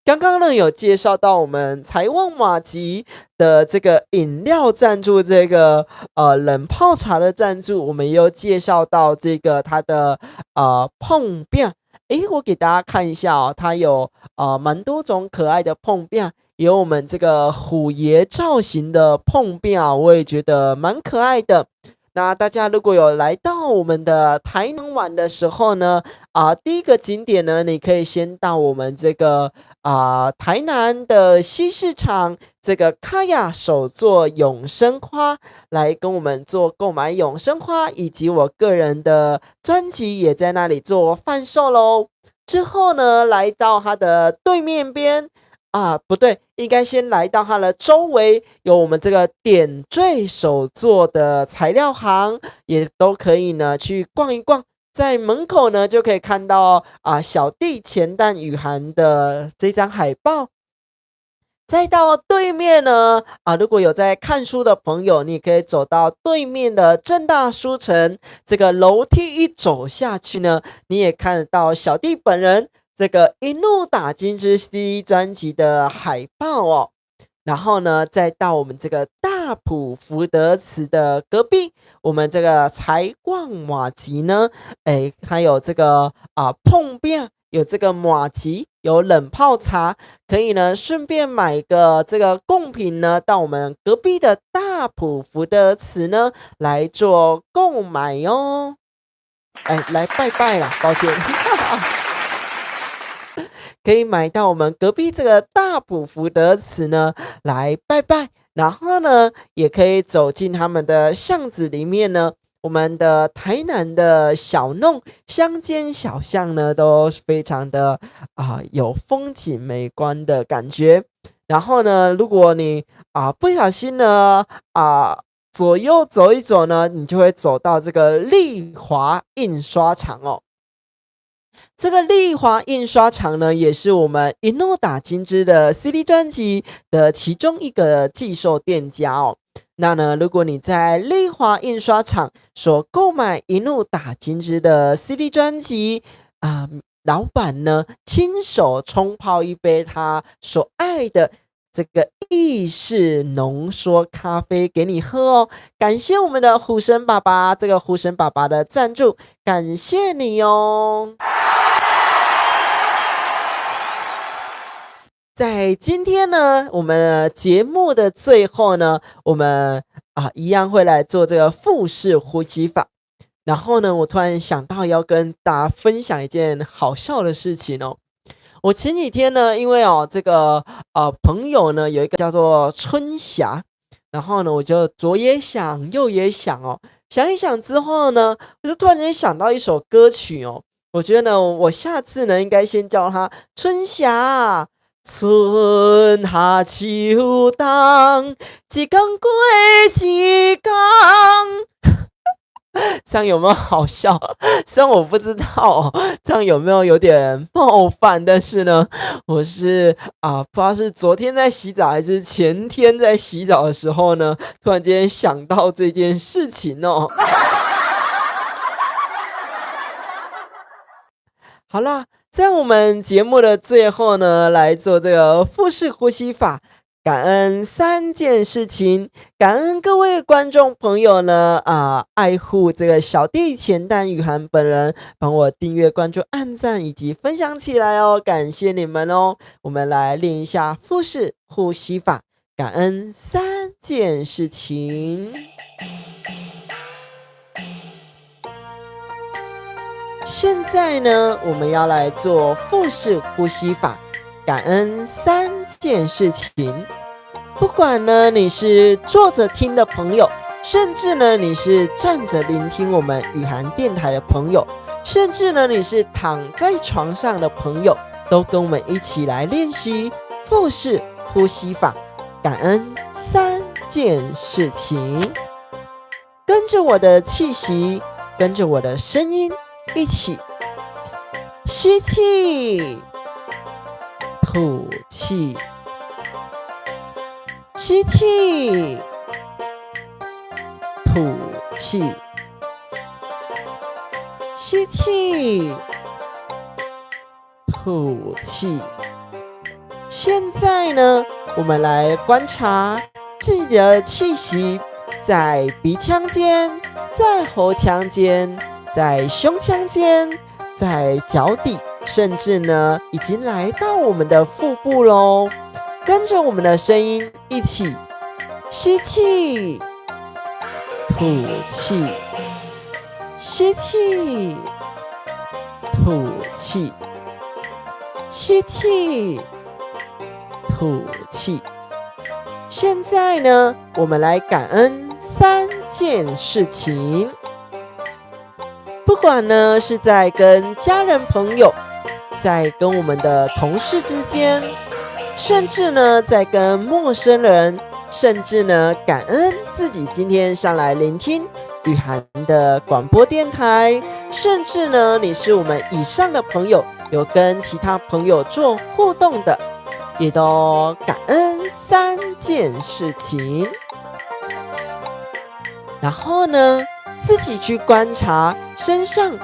刚刚呢有介绍到我们财旺马吉的这个饮料赞助，这个冷泡茶的赞助，我们也有介绍到这个它的碰饼。诶，我给大家看一下哦，它有蛮多种可爱的碰饼，有我们这个虎爷造型的碰饼啊，我也觉得蛮可爱的。那大家如果有来到我们的台南玩的时候呢，第一个景点呢，你可以先到我们这个台南的西市场这个卡雅手作永生花来跟我们做购买永生花，以及我个人的专辑也在那里做贩售喽。之后呢，来到它的对面边。不对，应该先来到它的周围，有我们这个点缀手作的材料行，也都可以呢去逛一逛。在门口呢，就可以看到小弟钱蛋雨涵的这张海报。再到对面呢，如果有在看书的朋友，你也可以走到对面的正大书城，这个楼梯一走下去呢，你也看得到小弟本人。这个一怒打金枝 CD 专辑的海报哦，然后呢，再到我们这个大埔福德祠的隔壁，我们这个财旺马吉呢，还有这个碰饼，有这个马吉，有冷泡茶，可以呢顺便买个这个贡品呢，到我们隔壁的大埔福德祠呢来做购买哦。来拜拜啦，抱歉。可以买到我们隔壁这个大埔福德祠呢来拜拜，然后呢也可以走进他们的巷子里面呢，我们的台南的小弄乡间小巷呢都非常的有风景美观的感觉。然后呢，如果你不小心呢左右走一走呢，你就会走到这个丽华印刷厂哦。这个丽华印刷厂呢，也是我们一诺打金枝的 CD 专辑的其中一个寄售店家哦。那呢，如果你在丽华印刷厂所购买一诺打金枝的 CD 专辑老板呢亲手冲泡一杯他所爱的这个意式浓缩咖啡给你喝哦。感谢我们的虎神爸爸，这个虎神爸爸的赞助，感谢你哦。在今天呢，我们节目的最后呢，我们一样会来做这个腹式呼吸法。然后呢，我突然想到要跟大家分享一件好笑的事情哦。我前几天呢，因为这个朋友呢有一个叫做春霞，然后呢我就左也想右也想哦，想一想之后呢，我就突然间想到一首歌曲哦。我觉得呢，我下次呢应该先叫他春霞。春夏秋冬，一天过一天。这样有没有好笑？虽然我不知道这样有没有点冒犯，但是呢，我是不知道是昨天在洗澡还是前天在洗澡的时候呢，突然间想到这件事情哦。好啦，在我们节目的最后呢，来做这个腹式呼吸法。感恩3件事情，感恩各位观众朋友呢爱护这个小弟钱蛋雨涵本人，帮我订阅、关注、按赞以及分享起来哦，感谢你们哦。我们来练一下腹式呼吸法，感恩3件事情。现在呢，我们要来做腹式呼吸法，感恩3件事情。不管呢你是坐着听的朋友，甚至呢你是站着聆听我们雨涵电台的朋友，甚至呢你是躺在床上的朋友，都跟我们一起来练习腹式呼吸法，感恩3件事情。跟着我的气息，跟着我的声音一起吸气，吐气，吸气，吐气，吸气，吐气。现在呢，我们来观察自己的气息，在鼻腔间，在喉腔间，在胸腔间，在脚底，甚至呢，已经来到我们的腹部喽。跟着我们的声音一起吸气，吐气，吸气，吐气，吸气，吐气。现在呢，我们来感恩3件事情。不管呢是在跟家人朋友，在跟我们的同事之间，甚至呢在跟陌生人，甚至呢感恩自己今天上来聆听雨涵的广播电台，甚至呢你是我们以上的朋友，有跟其他朋友做互动的，也都感恩3件事情。然后呢，自己去观察身上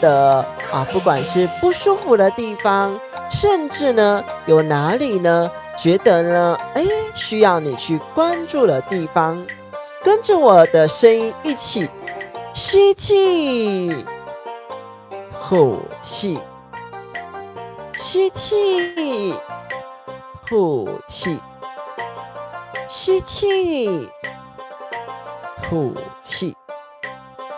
的不管是不舒服的地方，甚至呢有哪里呢觉得呢需要你去关注的地方，跟着我的声音一起吸气，吐气，吸气，吐气，吸气，吐气。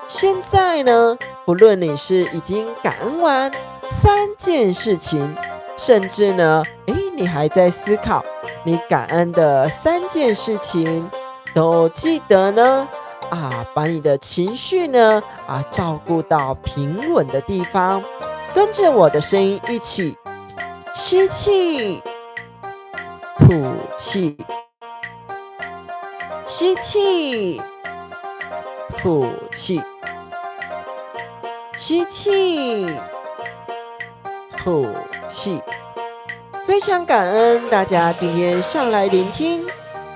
现在呢，不论你是已经感恩完3件事情，甚至呢你还在思考你感恩的3件事情，都记得呢把你的情绪呢照顾到平稳的地方，跟着我的声音一起吸气，吐气，吸气，吐气，吸气，吐气。非常感恩大家今天上来聆听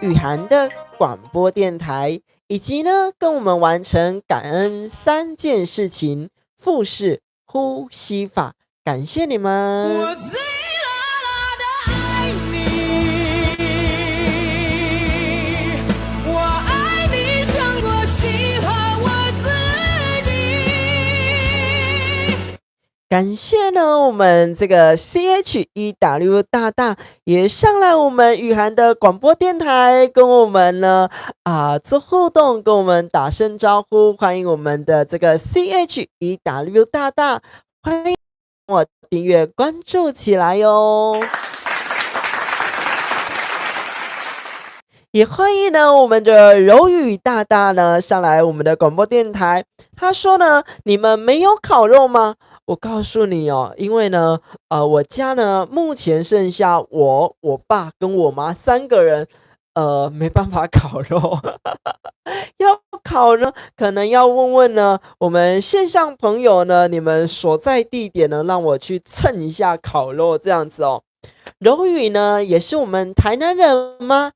雨涵的广播电台，以及呢跟我们完成感恩3件事情腹式呼吸法，感谢你们。我最辣的爱你，我爱你胜过喜欢我自己。感谢呢我们这个 CHEW 大大也上来我们雨涵的广播电台，跟我们呢做互动，跟我们打声招呼，欢迎我们的这个 CHEW 大大，欢迎我订阅关注起来哟。也欢迎呢我们的柔宇大大呢上来我们的广播电台。他说呢，你们没有烤肉吗？我告诉你哦，因为呢我家呢目前剩下我爸跟我妈3个人，没办法烤肉。要烤呢，可能要问问呢我们线上朋友呢，你们所在地点呢，让我去蹭一下烤肉这样子哦。柔宇呢也是我们台南人吗？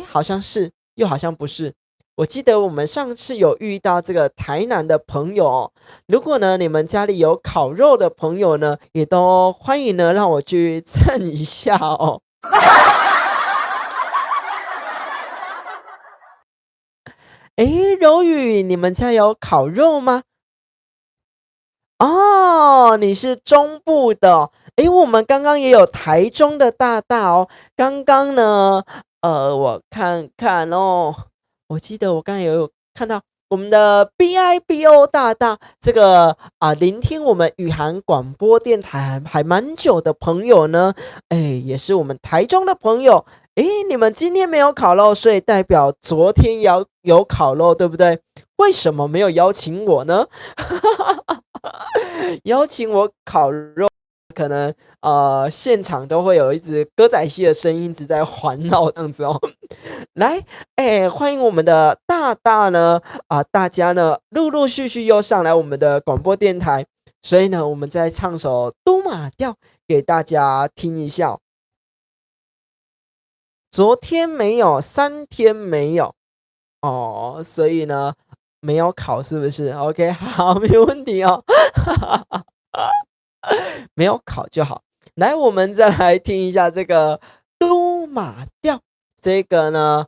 好像是，又好像不是。我记得我们上次有遇到这个台南的朋友哦。如果呢你们家里有烤肉的朋友呢，也都欢迎呢让我去蹭一下哦。柔宇，你们家有烤肉吗？哦，你是中部的。我们刚刚也有台中的大大哦。刚刚呢我看看哦，我记得我刚才有看到我们的 BIBO 大大，这个聆听我们雨涵广播电台还蛮久的朋友呢，也是我们台中的朋友。你们今天没有烤肉，所以代表昨天有烤肉，对不对？为什么没有邀请我呢？邀请我烤肉，可能现场都会有一只歌仔戏的声音一直在环绕这样子哦。来，欢迎我们的大大呢大家呢陆陆续续又上来我们的广播电台，所以呢我们再唱首都马调给大家听一下。昨天没有，3天没有哦，所以呢没有考是不是 ？OK， 好，没有问题哦，没有考就好。来，我们再来听一下这个都马调，这个呢，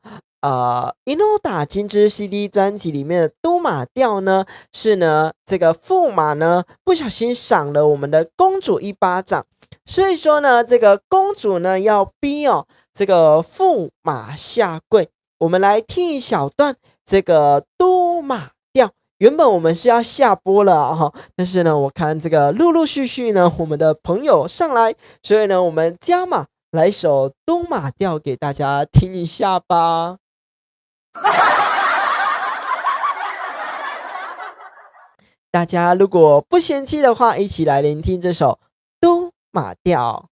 一诺打金枝 CD 专辑里面的都马调呢，是呢这个驸马呢不小心赏了我们的公主一巴掌，所以说呢，这个公主呢要逼这个驸马下跪。我们来听一小段这个都马调。原本我们是要下播了哈，但是呢，我看这个陆陆续续呢，我们的朋友上来，所以呢，我们加码来一首都马调给大家听一下吧。大家如果不嫌弃的话，一起来聆听这首都马调。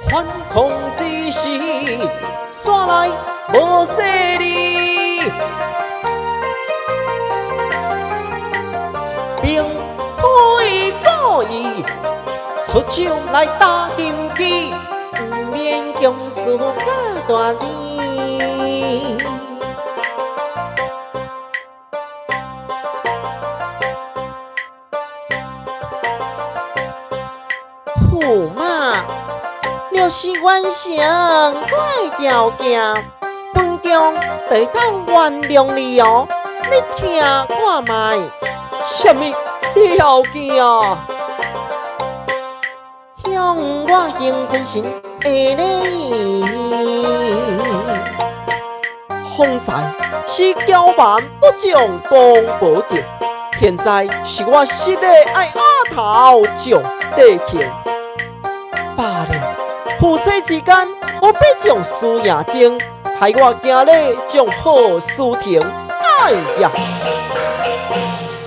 反抗之时，山内无势力，兵推故意出手来打金旗，免强士假大义。驸马若是完成怪条件，本宫得当原谅你哦。你听看卖，什么条件？向我行本身的礼，方才是骄蛮不将功补德，现在是我实力爱阿头将地庆。罢了，夫妻之间，我必将事业精，害我今日将好事停。哎呀，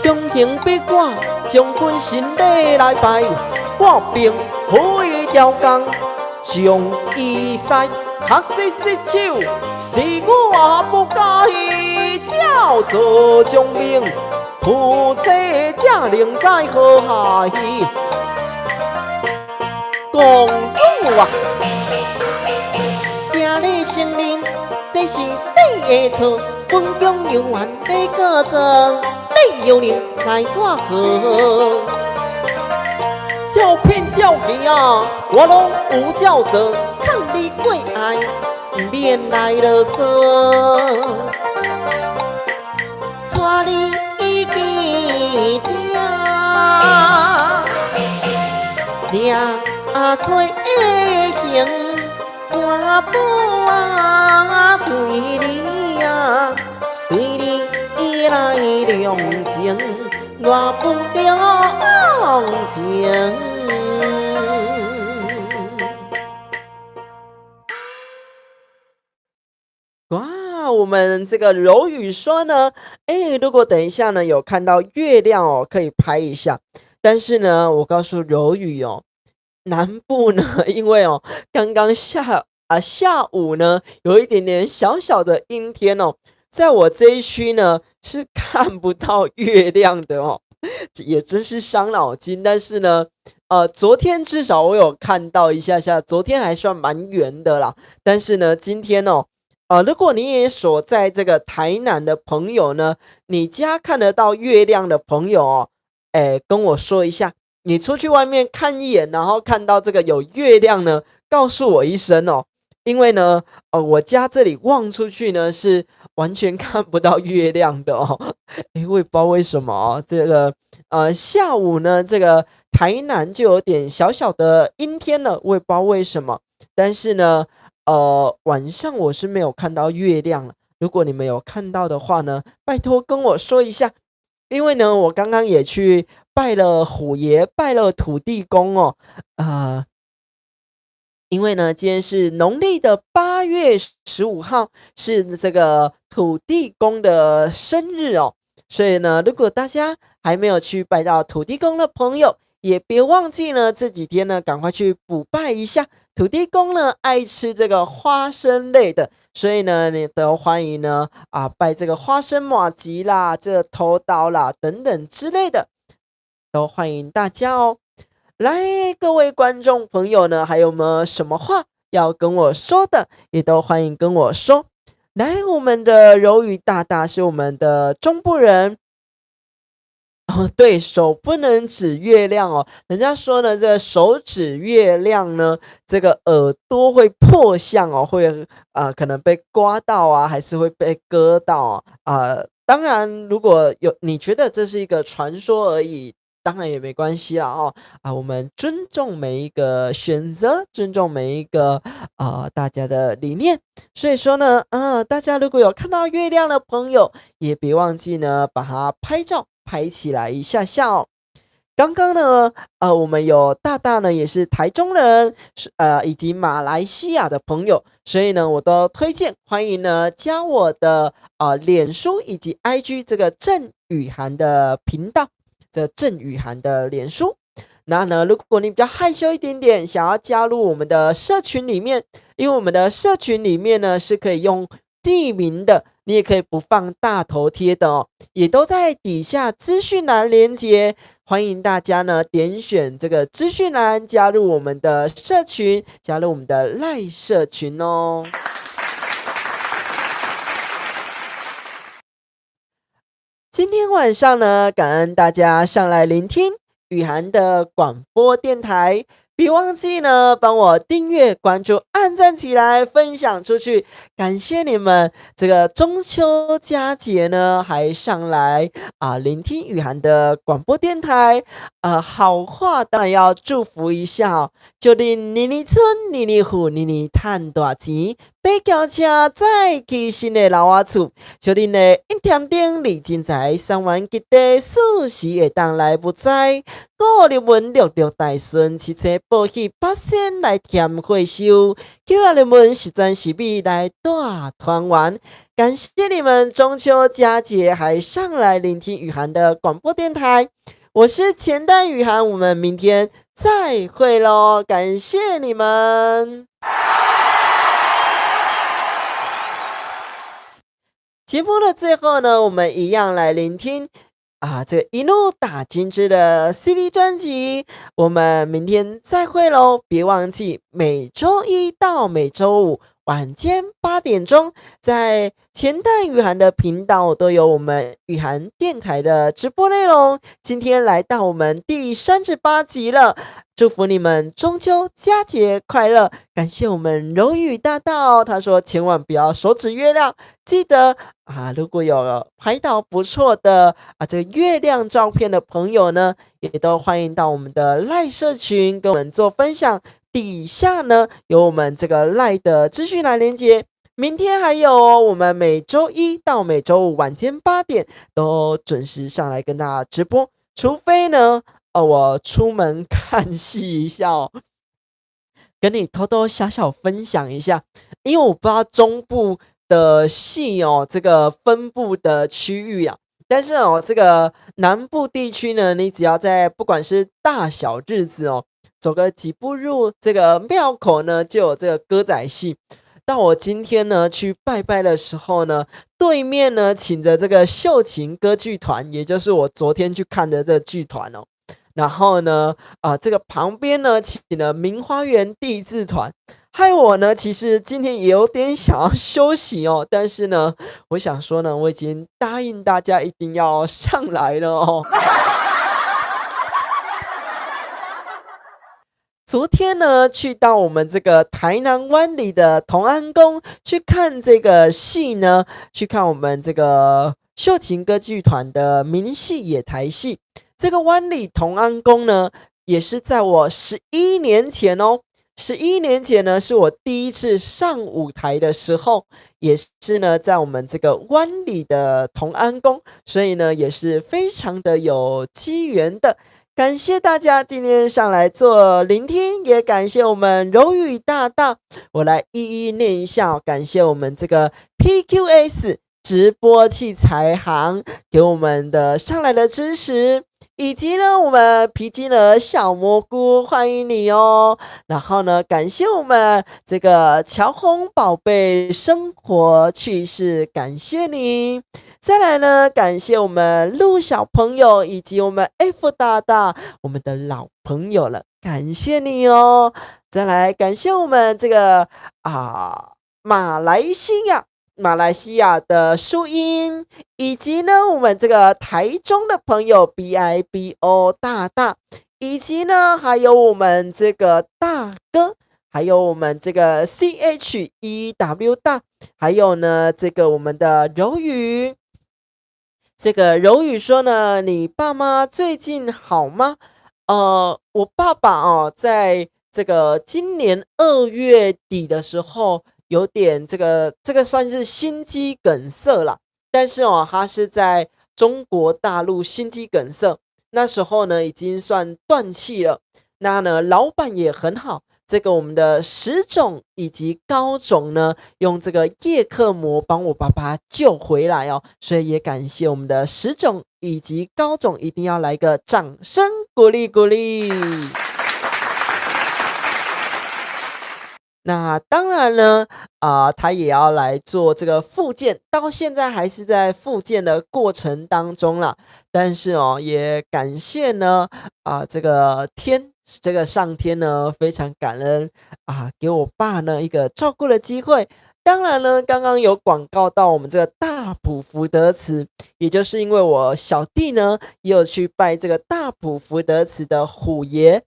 中行必我将本身礼来拜，我并非雕工，将伊塞学识失手，是我不该叫做将命，夫妻才能在和谐。公主啊，今日成人，这是你的错，本宫永远要告状，你有能来我何？照骗照骗啊，我拢有照做，看你过爱，免来啰嗦，带你去做行，怎不对你对你来量情，我不量情。哇，我们这个柔宇说呢，如果等一下呢有看到月亮哦，可以拍一下。但是呢，我告诉柔宇哦，南部呢，因为刚刚下午呢，有一点点小小的阴天哦，在我这一区呢是看不到月亮的哦，也真是伤脑筋。但是呢，昨天至少我有看到一下下，昨天还算蛮圆的啦。但是呢，今天如果你也所在这个台南的朋友呢，你家看得到月亮的朋友哦，跟我说一下。你出去外面看一眼，然后看到这个有月亮呢，告诉我一声哦，因为呢，我家这里望出去呢是完全看不到月亮的哦，我也不知道为什么哦，这个下午呢，这个台南就有点小小的阴天了，我也不知道为什么，但是呢，晚上我是没有看到月亮了，如果你们有看到的话呢，拜托跟我说一下。因为呢，我刚刚也去拜了虎爷，拜了土地公哦，因为呢，今天是农历的8月15号，是这个土地公的生日哦，所以呢，如果大家还没有去拜到土地公的朋友，也别忘记呢，这几天呢，赶快去补拜一下。土地公呢，爱吃这个花生类的。所以呢，你都欢迎呢拜这个花生麻糬啦，这个头刀啦等等之类的。都欢迎大家哦。来，各位观众朋友呢，还有没有什么话要跟我说的，也都欢迎跟我说。来，我们的柔宇大大是我们的中部人。哦，对手不能指月亮哦，人家说呢，这个手指月亮呢，这个耳朵会破相哦，会可能被刮到啊，还是会被割到当然，如果有你觉得这是一个传说而已，当然也没关系啦哦我们尊重每一个选择，尊重每一个大家的理念。所以说呢，大家如果有看到月亮的朋友，也别忘记呢把它拍照拍起来一下下哦。刚刚呢，我们有大大呢也是台中人，以及马来西亚的朋友，所以呢，我都推荐欢迎呢加我的脸书以及 IG 这个郑雨涵的频道，这郑雨涵的脸书。那呢，如果你比较害羞一点点，想要加入我们的社群里面，因为我们的社群里面呢是可以用匿名的，你也可以不放大头贴的哦，也都在底下资讯栏连结，欢迎大家呢点选这个资讯栏加入我们的社群，加入我们的赖社群哦。今天晚上呢，感恩大家上来聆听雨涵的广播电台，别忘记呢帮我订阅、关注、按赞起来，分享出去，感谢你们！这个中秋佳节呢，还上来聆听雨涵的广播电台，好话当然要祝福一下哦。祝你年年春，年年富，年年赚大钱，买轿车再起新的老厝厝。祝你呢一天顶利进财，三万吉地，事事会当来不灾。五六文六六大顺，七七报喜八仙来添会收。九月份是赚是米来大团圆。感谢你们中秋佳节还上来聆听雨涵的广播电台，我是钱蛋雨涵，我们明天再会咯，感谢你们。节目的最后呢，我们一样来聆听这个一路打金枝的 CD 专辑，我们明天再会咯，别忘记每周一到每周五晚间8点钟，在钱蛋雨涵的频道都有我们雨涵电台的直播内容。今天来到我们第38集了，祝福你们中秋佳节快乐！感谢我们柔宇大道，他说千万不要手指月亮，记得如果有拍到不错的这个月亮照片的朋友呢，也都欢迎到我们的赖社群跟我们做分享。底下呢有我们这个赖的资讯栏连接，明天还有我们每周一到每周五晚间8点都准时上来跟大家直播，除非呢我出门看戏一下跟你偷偷小小分享一下，因为我不知道中部的戏这个分布的区域但是这个南部地区呢，你只要在不管是大小日子走个几步路，这个庙口呢就有这个歌仔戏。到我今天呢去拜拜的时候呢，对面呢请着这个秀琴歌剧团，也就是我昨天去看的这个剧团然后呢这个旁边呢请了明花园地质团，害我呢其实今天也有点想要休息但是呢我想说呢，我已经答应大家一定要上来了昨天呢，去到我们这个台南湾里的同安宫去看这个戏呢，去看我们这个秀琴歌剧团的民戏野台戏。这个湾里同安宫呢，也是在我11年前11年前呢，是我第一次上舞台的时候，也是呢在我们这个湾里的同安宫，所以呢也是非常的有机缘的。感谢大家今天上来做聆听，也感谢我们柔宇大大，我来一一念一下感谢我们这个 PQS 直播器材行给我们的上来的支持，以及呢我们皮筋的小蘑菇，欢迎你然后呢感谢我们这个乔红宝贝生活趣事，感谢你。再来呢，感谢我们陆小朋友以及我们 F 大大，我们的老朋友了，感谢你哦。再来感谢我们这个马来西亚的淑英，以及呢我们这个台中的朋友 BIBO 大大，以及呢还有我们这个大哥，还有我们这个 CHEW 大，还有呢这个我们的柔宇。这个柔宇说呢，你爸妈最近好吗？我爸爸哦，在这个今年2月底的时候，有点这个算是心肌梗塞啦，但是哦，他是在中国大陆心肌梗塞，那时候呢已经算断气了。那呢，老板也很好，这个我们的石总以及高总呢，用这个叶克膜帮我爸爸救回来哦，所以也感谢我们的石总以及高总，一定要来个掌声鼓励鼓励。那当然呢，他也要来做这个复健，到现在还是在复健的过程当中啦。但是哦，也感谢呢，这个上天呢，非常感恩给我爸呢一个照顾的机会。当然呢，刚刚有广告到我们这个大埔福德祠，也就是因为我小弟呢也有去拜这个大埔福德祠的虎爷。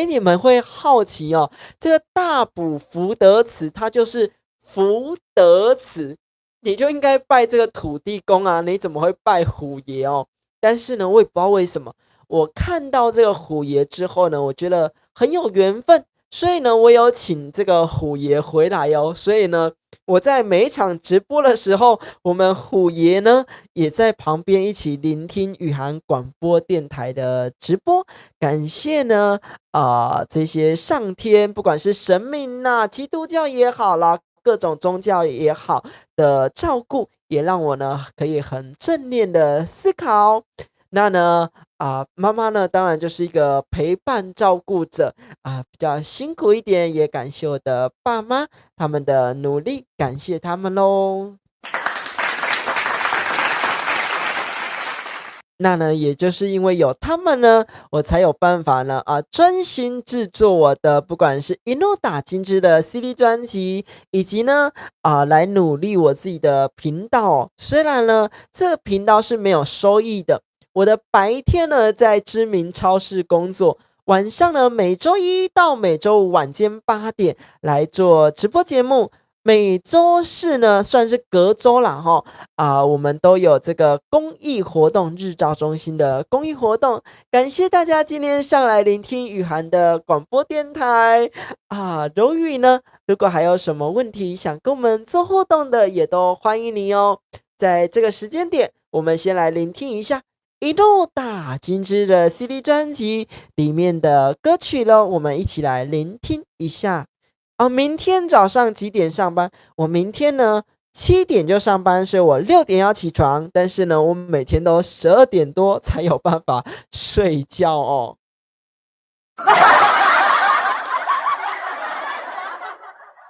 你们会好奇哦，这个大埔福德祠，它就是福德祠，你就应该拜这个土地公啊，你怎么会拜虎爷哦？但是呢，我也不知道为什么，我看到这个虎爷之后呢，我觉得很有缘分，所以呢，我有请这个虎爷回来哦。所以呢，我在每一场直播的时候，我们虎爷呢也在旁边一起聆听雨涵广播电台的直播。感谢呢，这些上天，不管是神明呐、基督教也好啦，各种宗教也好的照顾，也让我呢可以很正念的思考。那呢，妈妈呢，当然就是一个陪伴照顾者比较辛苦一点，也感谢我的爸妈他们的努力，感谢他们喽。那呢，也就是因为有他们呢，我才有办法呢专心制作我的不管是一诺打金枝的 CD 专辑，以及呢来努力我自己的频道哦。虽然呢这个频道是没有收益的，我的白天呢在知名超市工作，晚上呢每周一到每周五晚间8点来做直播节目。每周四呢，算是隔周啦哈我们都有这个公益活动，日照中心的公益活动。感谢大家今天上来聆听雨涵的广播电台柔宇呢，如果还有什么问题想跟我们做互动的，也都欢迎你哦。在这个时间点，我们先来聆听一下一路大金枝的 CD 专辑里面的歌曲咯，我们一起来聆听一下。明天早上几点上班？我明天呢7点就上班，所以我6点要起床。但是呢，我每天都12点多才有办法睡觉哦。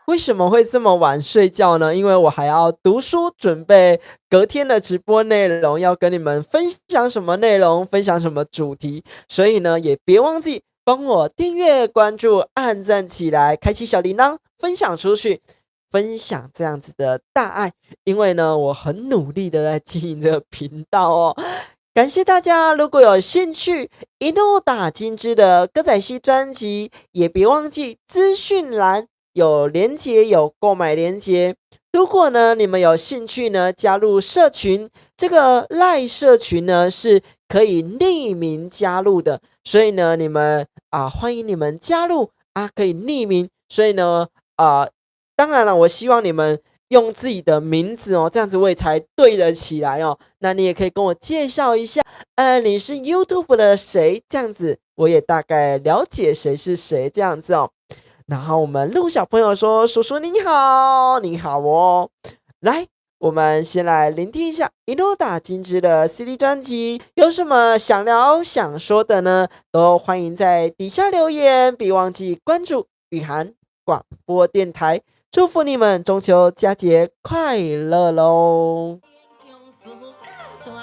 为什么会这么晚睡觉呢？因为我还要读书，准备隔天的直播内容，要跟你们分享什么内容，分享什么主题。所以呢，也别忘记帮我订阅、关注、按赞起来，开启小铃铛，分享出去，分享这样子的大爱。因为呢，我很努力的在经营这个频道哦。感谢大家，如果有兴趣一路打金枝的歌仔戏专辑，也别忘记资讯栏有连结，有购买连结。如果呢你们有兴趣呢加入社群，这个赖社群呢是可以匿名加入的，所以呢你们欢迎你们加入可以匿名。所以呢当然了，我希望你们用自己的名字哦，这样子我也才对得起来哦。那你也可以跟我介绍一下，你是 YouTube 的谁，这样子我也大概了解谁是谁这样子哦。然后我们陆小朋友说：“叔叔你好，你好哦。”来，我们先来聆听一下一路打金枝的 CD 专辑，有什么想聊想说的呢？都欢迎在底下留言，别忘记关注雨涵广播电台。祝福你们中秋佳节快乐喽！母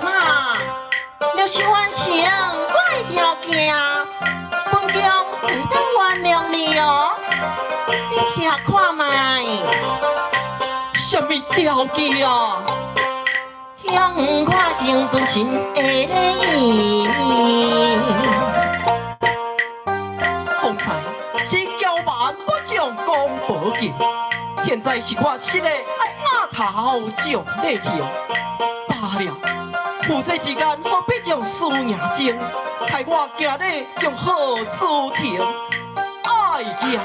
妈，你是完成我的条件，本宫会当原谅你哦。你遐看卖，什么条件啊？向我定顿心的礼。方才是骄蛮不将功报尽，现在是我失礼爱额头上咧跳。罢了，夫妻之间何必将事业争，害我今日将好事停。哎呀，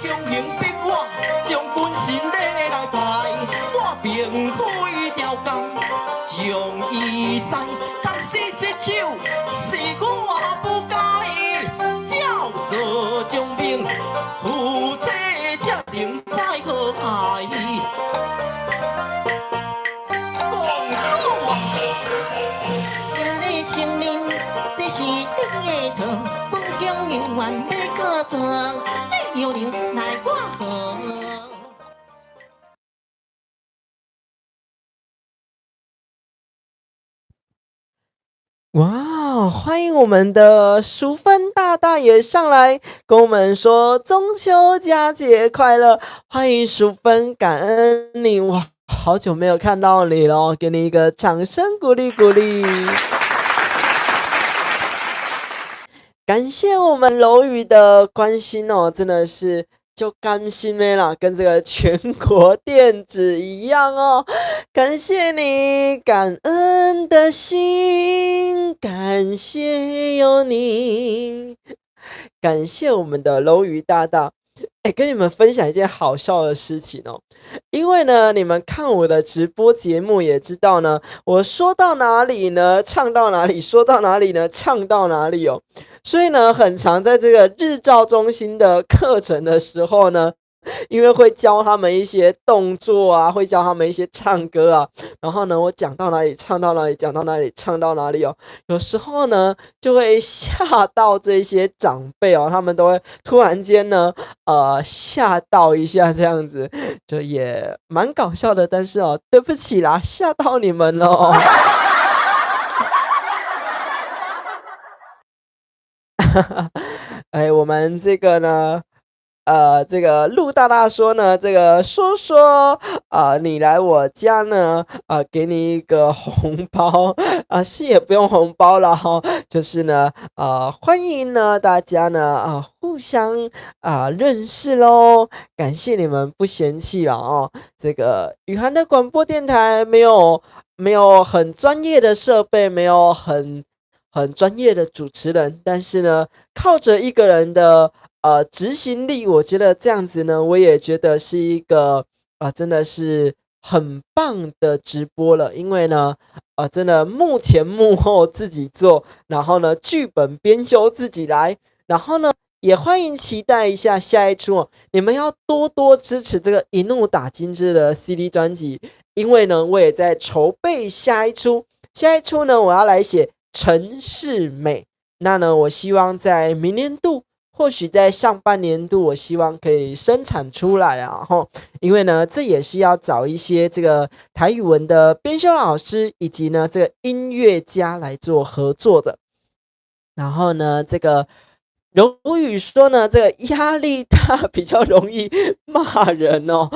强行逼我将军神礼来拜，我并非条工，将伊使，当时失手是我不该，照做将命，夫妻才能再和爱。今日承认这是你的错，本宫永远要告状，你有能奈我何？哇，欢迎我们的淑芬大大也上来跟我们说中秋佳节快乐，欢迎淑芬，感恩你哇，好久没有看到你了，给你一个掌声鼓励鼓励。感谢我们楼宇的关心哦，真的是就甘心没啦，跟这个全国电子一样哦。感谢你，感恩的心，感谢有你，感谢我们的楼宇大大。跟你们分享一件好笑的事情哦，因为呢，你们看我的直播节目也知道呢，我说到哪里呢，唱到哪里；说到哪里呢，唱到哪里哦。所以呢，很常在这个日照中心的课程的时候呢，因为会教他们一些动作啊，会教他们一些唱歌啊，然后呢，我讲到哪里唱到哪里，讲到哪里唱到哪里哦。有时候呢，就会吓到这些长辈哦，他们都会突然间呢，吓到一下这样子，就也蛮搞笑的。但是哦，对不起啦，吓到你们了哦。我们这个呢，这个陆大大说呢，这个说你来我家呢，给你一个红包是也不用红包了哈，就是呢，欢迎呢大家呢互相认识咯，感谢你们不嫌弃了哦。这个雨涵的广播电台没有很专业的设备，没有很专业的主持人，但是呢，靠着一个人的执行力，我觉得这样子呢，我也觉得是一个真的是很棒的直播了。因为呢，真的幕前幕后自己做，然后呢，剧本编修自己来，然后呢，也欢迎期待一下下一出哦。你们要多多支持这个一怒打金枝的 CD 专辑，因为呢，我也在筹备下一出。下一出呢，我要来写陈世美。那呢，我希望在明年度，或许在上半年度，我希望可以生产出来啊。因为呢，这也是要找一些这个台语文的编修老师，以及呢这个音乐家来做合作的。然后呢，这个柔宇说呢，这个压力大比较容易骂人哦。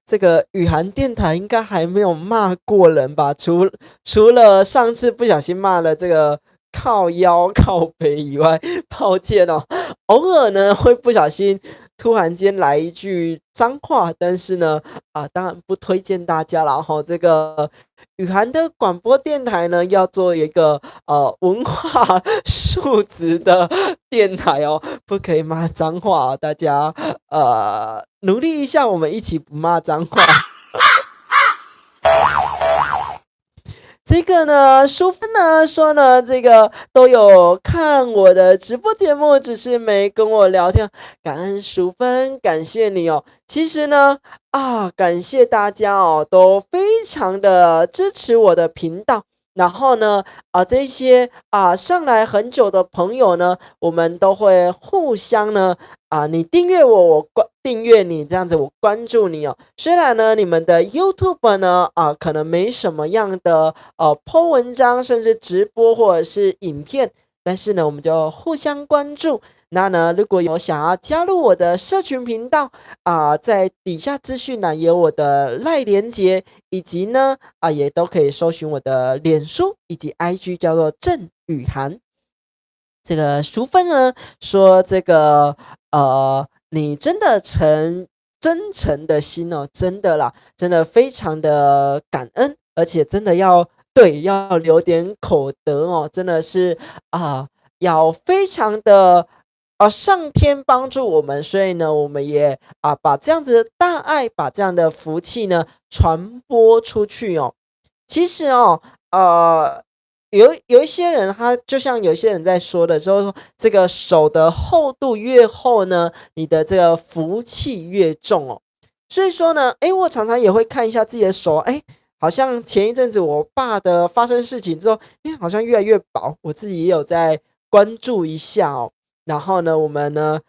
这个雨涵电台应该还没有骂过人吧？除了上次不小心骂了这个靠腰靠北以外，抱歉哦，偶尔呢会不小心突然间来一句脏话，但是呢当然不推荐大家啦。这个雨涵的广播电台呢，要做一个文化素质的电台哦，不可以骂脏话大家努力一下，我们一起不骂脏话。这个呢，淑芬呢说呢，这个都有看我的直播节目，只是没跟我聊天。感恩淑芬，感谢你哦。其实呢，感谢大家哦，都非常的支持我的频道。然后呢，这些上来很久的朋友呢，我们都会互相呢，你订阅我，我订阅你，这样子我关注你哦。虽然呢，你们的 YouTube 呢，可能没什么样的po 文章，甚至直播或者是影片，但是呢，我们就互相关注。那呢，如果有想要加入我的社群频道在底下资讯栏有我的赖连结，以及呢也都可以搜寻我的脸书以及 IG 叫做郑雨涵。这个淑芬呢说这个你真的真诚的心哦，真的啦，真的非常的感恩，而且真的要留点口德哦，真的是要非常的上天帮助我们，所以呢，我们也把这样子的大爱，把这样的福气呢传播出去哦。其实哦，有一些人，他就像有些人在说的时候说，这个手的厚度越厚呢，你的这个福气越重哦。所以说呢，我常常也会看一下自己的手，好像前一阵子我爸的发生事情之后，好像越来越薄，我自己也有在关注一下哦。然后呢，我们呢，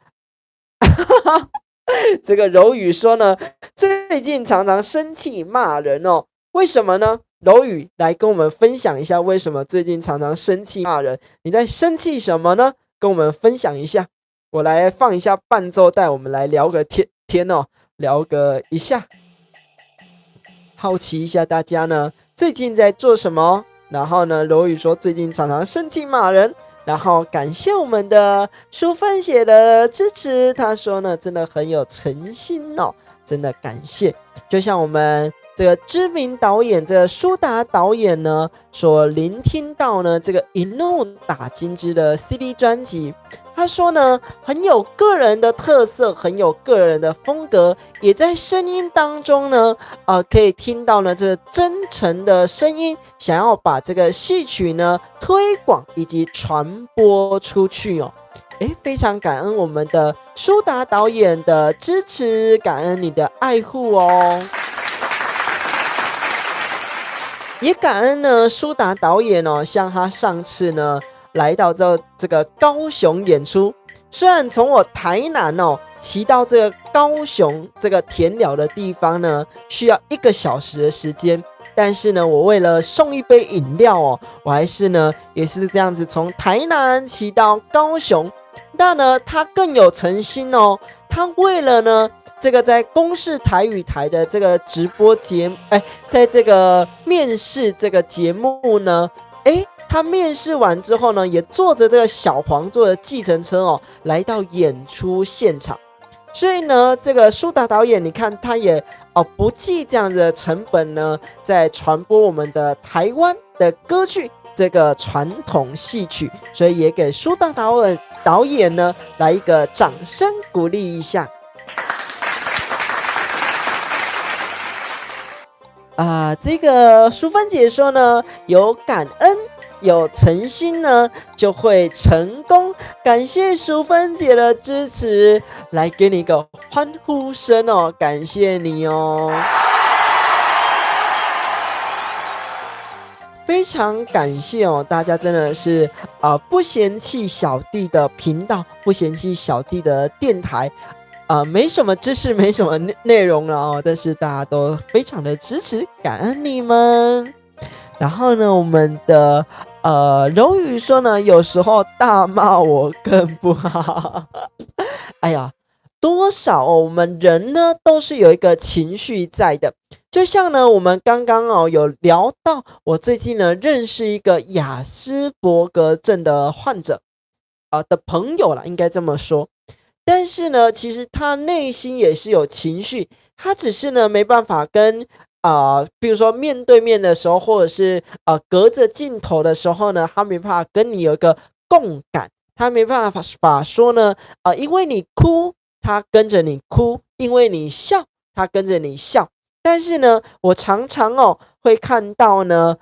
这个柔宇说呢，最近常常生气骂人哦，为什么呢？柔宇来跟我们分享一下，为什么最近常常生气骂人？你在生气什么呢？跟我们分享一下。我来放一下伴奏带，我们来聊个天哦，聊个一下。好奇一下大家呢，最近在做什么？然后呢，柔宇说最近常常生气骂人。然后感谢我们的淑芬姐的支持，她说呢，真的很有诚心哦，真的感谢。就像我们这个知名导演这个苏达导演呢，所聆听到呢这个一怒打金枝的 CD 专辑，他说呢很有个人的特色，很有个人的风格，也在声音当中呢，可以听到呢这真诚的声音，想要把这个戏曲呢推广以及传播出去哦。非常感恩我们的苏达导演的支持，感恩你的爱护哦。也感恩呢苏达导演哦，像他上次呢来到这个高雄演出，虽然从我台南哦骑到这个高雄这个田寮的地方呢需要1个小时的时间，但是呢我为了送一杯饮料哦，我还是呢也是这样子从台南骑到高雄。那呢他更有诚心哦，他为了呢这个在公视台语台的这个直播节目，在这个面试这个节目呢，他面试完之后呢，也坐着这个小黄座的计程车哦，来到演出现场。所以呢，这个苏达导演，你看他也不计这样的成本呢，在传播我们的台湾的歌剧这个传统戏曲，所以也给苏达导演呢来一个掌声鼓励一下。这个淑芬姐说呢，有感恩有诚心呢就会成功，感谢淑芬姐的支持，来给你一个欢呼声哦，感谢你哦，非常感谢哦，大家真的是不嫌弃小弟的频道，不嫌弃小弟的电台。没什么知识，没什么内容了哦，但是大家都非常的支持，感恩你们。然后呢，我们的柔宇说呢，有时候大骂我更不好。哎呀，多少我们人呢都是有一个情绪在的，就像呢我们刚刚有聊到，我最近呢认识一个亚斯伯格症的患者的朋友啦，应该这么说。但是呢，其实他内心也是有情绪，他只是呢没办法跟比如说面对面的时候，或者是隔着镜头的时候呢，他没办法跟你有一个共感，他没办法说呢因为你哭，他跟着你哭；因为你笑，他跟着你笑。但是呢，我常常会看到呢，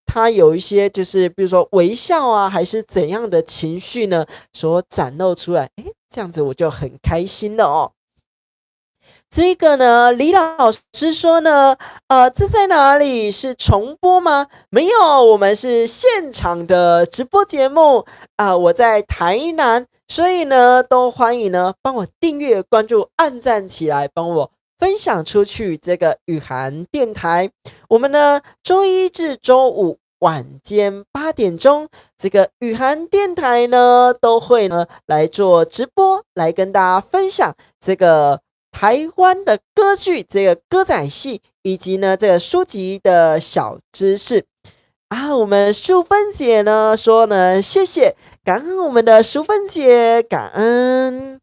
他有一些就是比如说微笑啊，还是怎样的情绪呢所展露出来，这样子我就很开心了哦。这个呢，李老师说呢，这在哪里？是重播吗？没有，我们是现场的直播节目我在台南，所以呢，都欢迎呢帮我订阅、关注、按赞起来，帮我分享出去这个雨涵电台。我们呢，周一至周五晚间8点钟，这个雨涵电台呢都会呢来做直播，来跟大家分享这个台湾的歌剧、这个歌仔戏，以及呢这个书籍的小知识我们淑芬姐呢说呢，谢谢，感恩我们的淑芬姐，感恩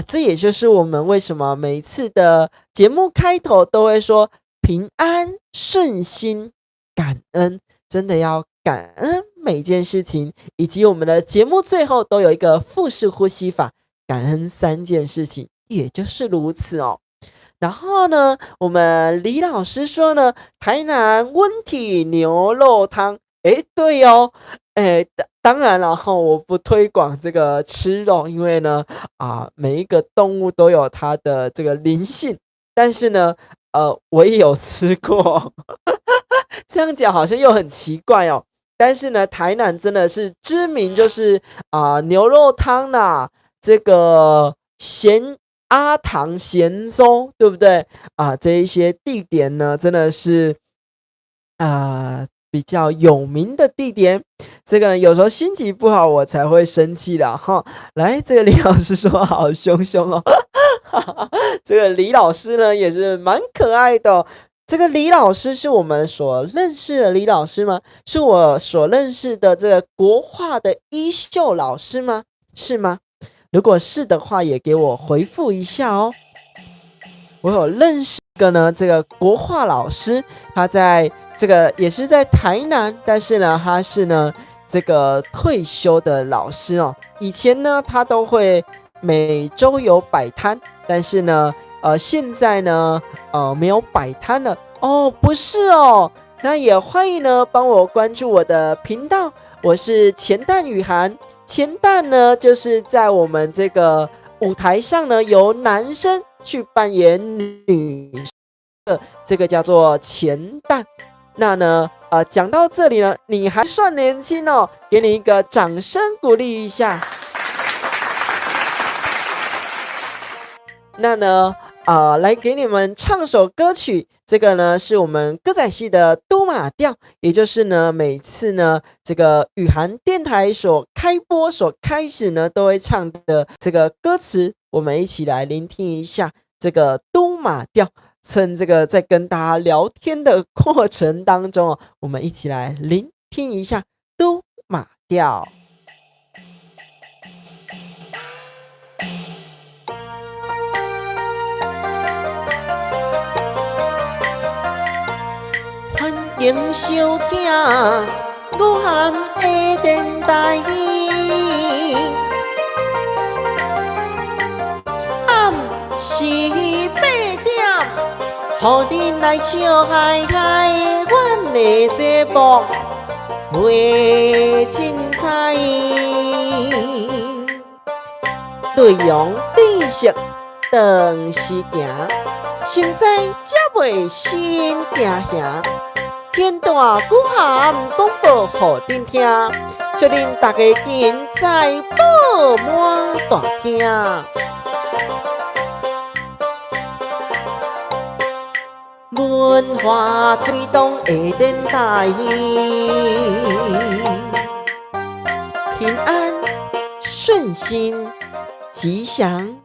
这也就是我们为什么每一次的节目开头都会说平安顺心感恩，真的要感恩每件事情，以及我们的节目最后都有一个腹式呼吸法，感恩3件事情，也就是如此哦。然后呢，我们李老师说呢，台南温体牛肉汤，对哦，当然了哈，我不推广这个吃肉，因为呢，每一个动物都有它的这个灵性，但是呢，我也有吃过，这样讲好像又很奇怪哦。但是呢，台南真的是知名，就是牛肉汤啦，这个阿唐咸粥，对不对这一些地点呢，真的是比较有名的地点。这个有时候心情不好，我才会生气的哈。来，这个李老师说好凶凶哦，这个李老师呢也是蛮可爱的哦。这个李老师是我们所认识的李老师吗？是我所认识的这个国画的衣袖老师吗？是吗？如果是的话，也给我回复一下哦。我有认识一个呢，这个国画老师，他在这个也是在台南，但是呢，他是呢这个退休的老师哦。以前呢，他都会每周有摆摊，但是呢，现在呢，没有摆摊了哦，不是哦。那也欢迎呢帮我关注我的频道，我是钱蛋雨涵。钱蛋呢，就是在我们这个舞台上呢，由男生去扮演女生的，这个叫做钱蛋。那呢，讲到这里呢，你还算年轻哦，给你一个掌声鼓励一下。那呢，来给你们唱首歌曲，这个呢是我们歌仔戏的都马调，也就是呢每次呢这个雨涵电台所开播所开始呢都会唱的这个歌词，我们一起来聆听一下这个都马调。趁这个在跟大家聊天的过程当中我们一起来聆听一下都马调。迎小囝，我含的电台，暗时8點，互恁來笑嗨嗨，阮的節目袂凊彩，內容知識當時行，成在才袂心驚嚇。天大鼓喊廣播互恁聽，祝恁大家精彩飽滿大聽。文化推動的電台，平安順心吉祥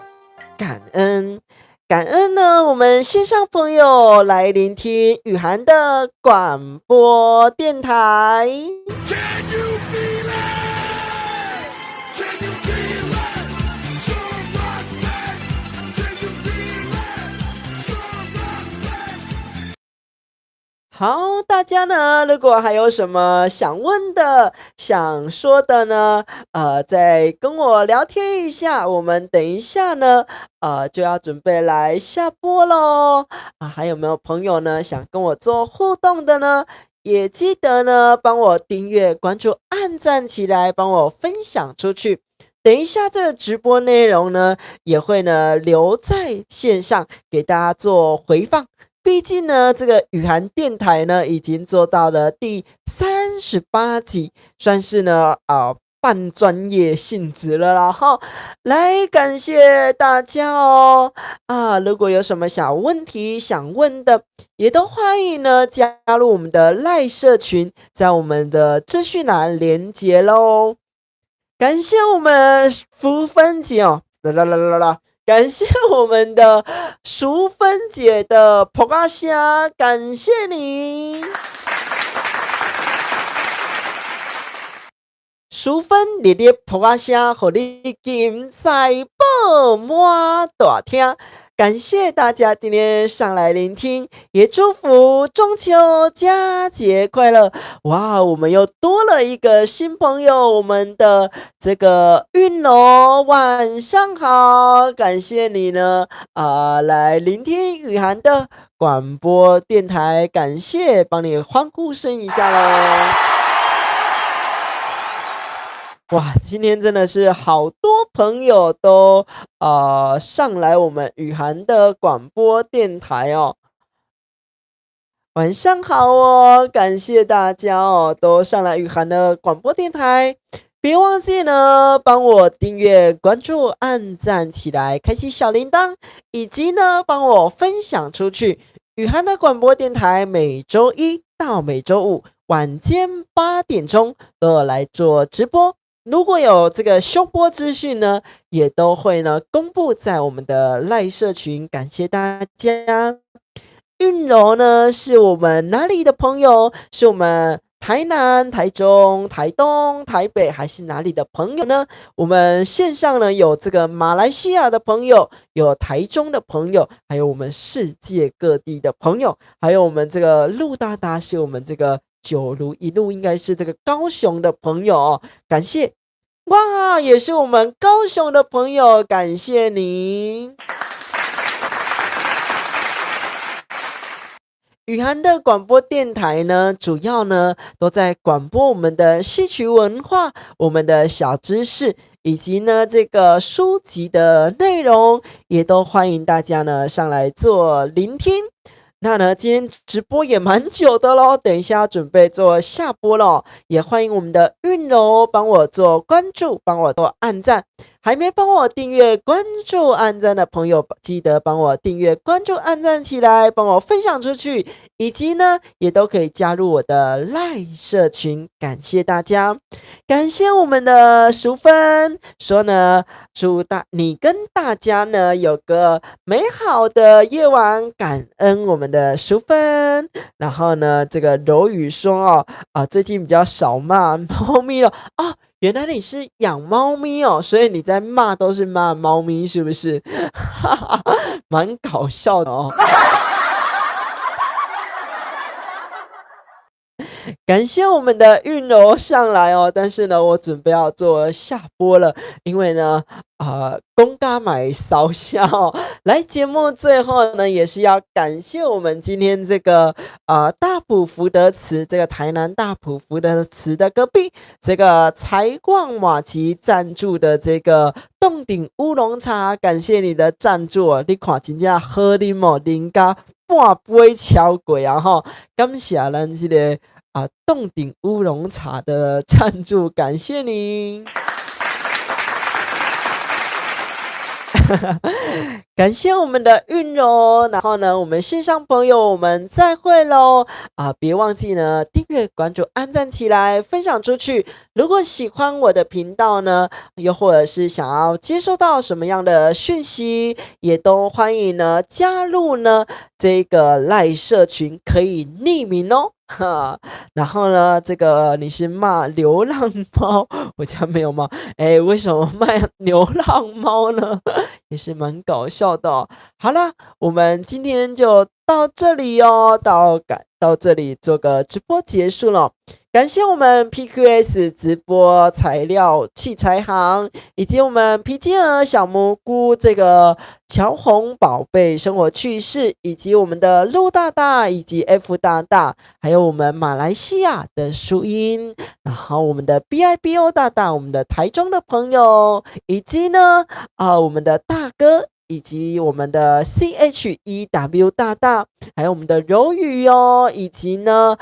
感恩。感恩呢，我们线上朋友来聆听雨涵的广播电台。Can you feel it? Can you feel it? Sure Roxanne. Can you feel it? Sure Roxanne. 好，大家呢，如果还有什么想问的、想说的呢，再跟我聊天一下。我们等一下呢，就要准备来下播喽。还有没有朋友呢想跟我做互动的呢？也记得呢帮我订阅、关注、按赞起来，帮我分享出去。等一下这个直播内容呢，也会呢留在线上给大家做回放。毕竟呢，这个雨涵电台呢已经做到了第38集，算是呢半专业性质了啦哈。来，感谢大家哦如果有什么小问题想问的，也都欢迎呢加入我们的赖社群，在我们的资讯栏连结喽。感谢我们福芬姐哦，感谢我们的淑芬姐的扑嘎虾，感谢你。淑芬热烈扑嘎虾，互你金财宝满大厅。感谢大家今天上来聆听，也祝福中秋佳节快乐！哇，我们又多了一个新朋友，我们的这个韵柔，晚上好，感谢你呢来聆听雨涵的广播电台，感谢，帮你欢呼声一下喽！哇，今天真的是好多朋友都上来我们雨涵的广播电台哦。晚上好哦，感谢大家哦，都上来雨涵的广播电台。别忘记呢，帮我订阅、关注、按赞起来，开启小铃铛，以及呢，帮我分享出去。雨涵的广播电台每周一到每周五晚间8点钟都有来做直播。如果有这个休播资讯呢，也都会呢公布在我们的赖社群，感谢大家。韵柔呢是我们哪里的朋友？是我们台南、台中、台东、台北还是哪里的朋友呢？我们线上呢有这个马来西亚的朋友，有台中的朋友，还有我们世界各地的朋友，还有我们这个陆大大是我们这个九如一路应该是这个高雄的朋友哦，感谢哇，也是我们高雄的朋友，感谢您。雨涵的广播电台呢，主要呢都在广播我们的戏曲文化、我们的小知识，以及呢这个书籍的内容，也都欢迎大家呢上来做聆听。那呢，今天直播也蛮久的咯，等一下准备做下播咯，也欢迎我们的韵柔帮我做关注，帮我做按赞。还没帮我订阅、关注、按赞的朋友，记得帮我订阅、关注、按赞起来，帮我分享出去，以及呢，也都可以加入我的赖社群。感谢大家，感谢我们的淑芬说呢，祝你跟大家呢有个美好的夜晚，感恩我们的淑芬。然后呢，这个柔宇说最近比较少骂猫咪了原来你是养猫咪哦，所以你在骂都是骂猫咪，是不是？蛮搞笑的哦。感谢我们的韵柔上来哦，但是呢，我准备要做下播了，因为呢，公家买烧香哦。来节目最后呢，也是要感谢我们今天这个大埔福德祠，这个台南大埔福德祠的隔壁，这个财逛马吉赞助的这个洞顶乌龙茶，感谢你的赞助哦，你看真正好啉哦，啉到半杯超过啊哈，感谢咱这个。洞顶乌龙茶的赞助，感谢您。感谢我们的韵柔，然后呢，我们线上朋友，我们再会喽！别忘记呢，订阅、关注、按赞起来，分享出去。如果喜欢我的频道呢，又或者是想要接收到什么样的讯息，也都欢迎呢加入呢这个赖社群，可以匿名哦。然后呢，这个你是骂流浪猫，我家没有猫，为什么卖流浪猫呢？也是蛮搞笑的哦。好啦，我们今天就到这里哦，到这里做个直播结束了。感谢我们 PQS 直播材料器材行，以及我们皮筋儿小蘑菇这个乔红宝贝生活趣事，以及我们的陆大大以及 F 大大，还有我们马来西亚的淑音，然后我们的 BIBO 大大，我们的台中的朋友，以及呢我们的大哥。以及我们的 CHEW 大大，还有我们的柔宇哦，以及呢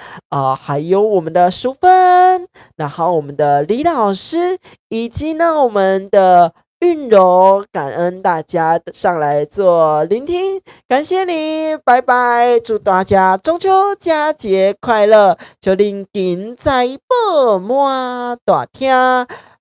还有我们的淑芬，然后我们的李老师，以及呢我们的韵柔，感恩大家上来做聆听，感谢你，拜拜，祝大家中秋佳节快乐，祝您金财宝满大厅。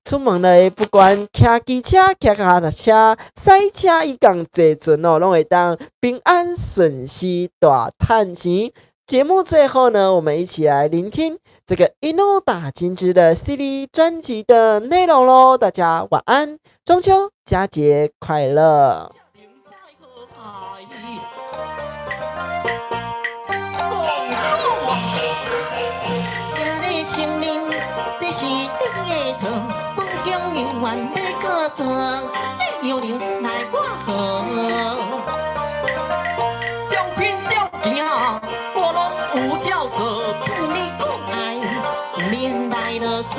出门咧，不管骑机车、骑脚踏车、赛车，伊共坐船哦，拢会当平安顺遂大赚钱。节目最后呢，我们一起来聆听这个一诺打金枝的 CD 专辑的内容喽。大家晚安，中秋佳节快乐！永远要搁做，你有灵来我好。照片照片，我拢有照做，听你讲爱，免来啰嗦。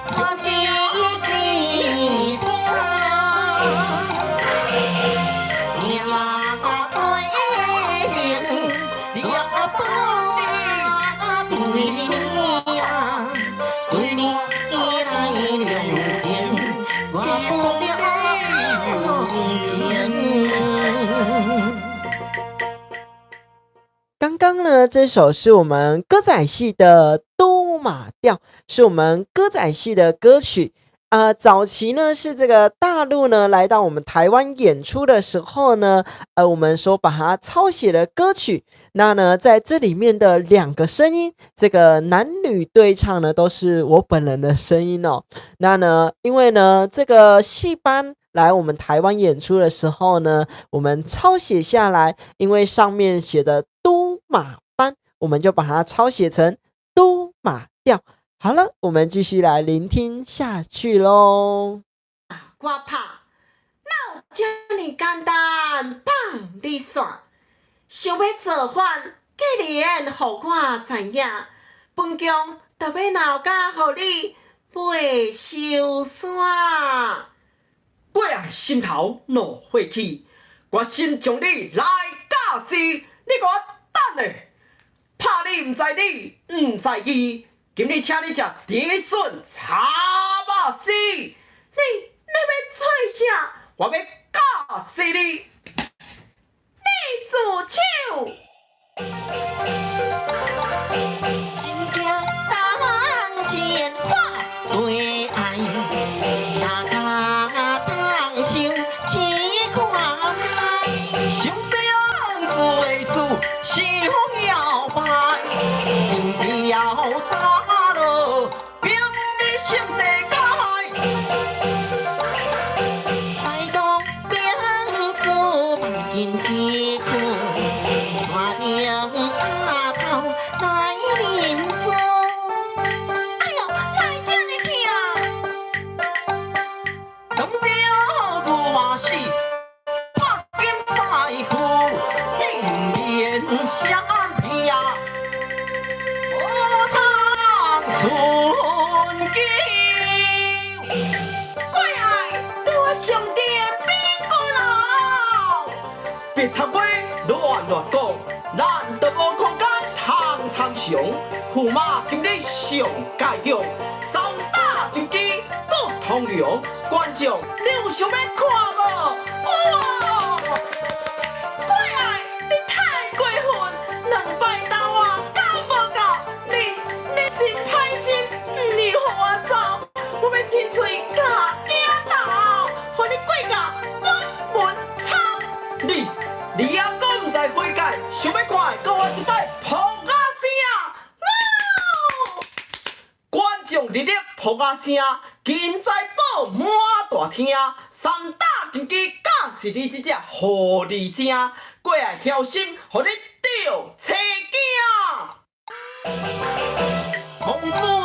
带你去看，命最硬，你也保你对你。对你依赖用情，我不了情。刚刚呢，这首是我们歌仔戏的《都马调》，是我们歌仔戏的歌曲。早期呢是这个大陆呢来到我们台湾演出的时候呢，我们说把它抄写的歌曲。那呢，在这里面的两个声音，这个男女对唱呢，都是我本人的声音哦。那呢，因为呢，这个戏班来我们台湾演出的时候呢，我们抄写下来，因为上面写着都马班，我们就把它抄写成都马调。好了，我们继续来聆听下去喽。我拍，哪有这么简单放你线？想要造反，既然予我知影，本宫就要闹甲予你背受山。我心头怒火起，决心将你来教死。你给我等咧，怕你唔知理，唔知义。今日请你食竹笋炒肉丝，你要做啥？我要教死你！你自首！真惊当前看对爱，大家当唱只看海，想要做事想要败，不要打落兵你心地改。来当兵做万件之苦，抓定阿头来面诉。哎呦，来这么疼！当着我嘛是拍金赛夫，顶面相片，我当春娇。怪爱对我上殿边个老？别插话乱讲，咱都无空间通参详。驸马今日上介用，三打金鸡不通用。观众，你有想要看无？哇！怪爱，你太过分，两摆打我够无够？你真歹心，你予我走，我要亲嘴甲惊头，互你过到我门草。你还阁唔知悔改，想要看的，给我一摆扑啊声！观众热烈扑啊声，金财宝满大厅，三打金鸡假是你这只狐狸精，过来小心，互你着车惊。梦中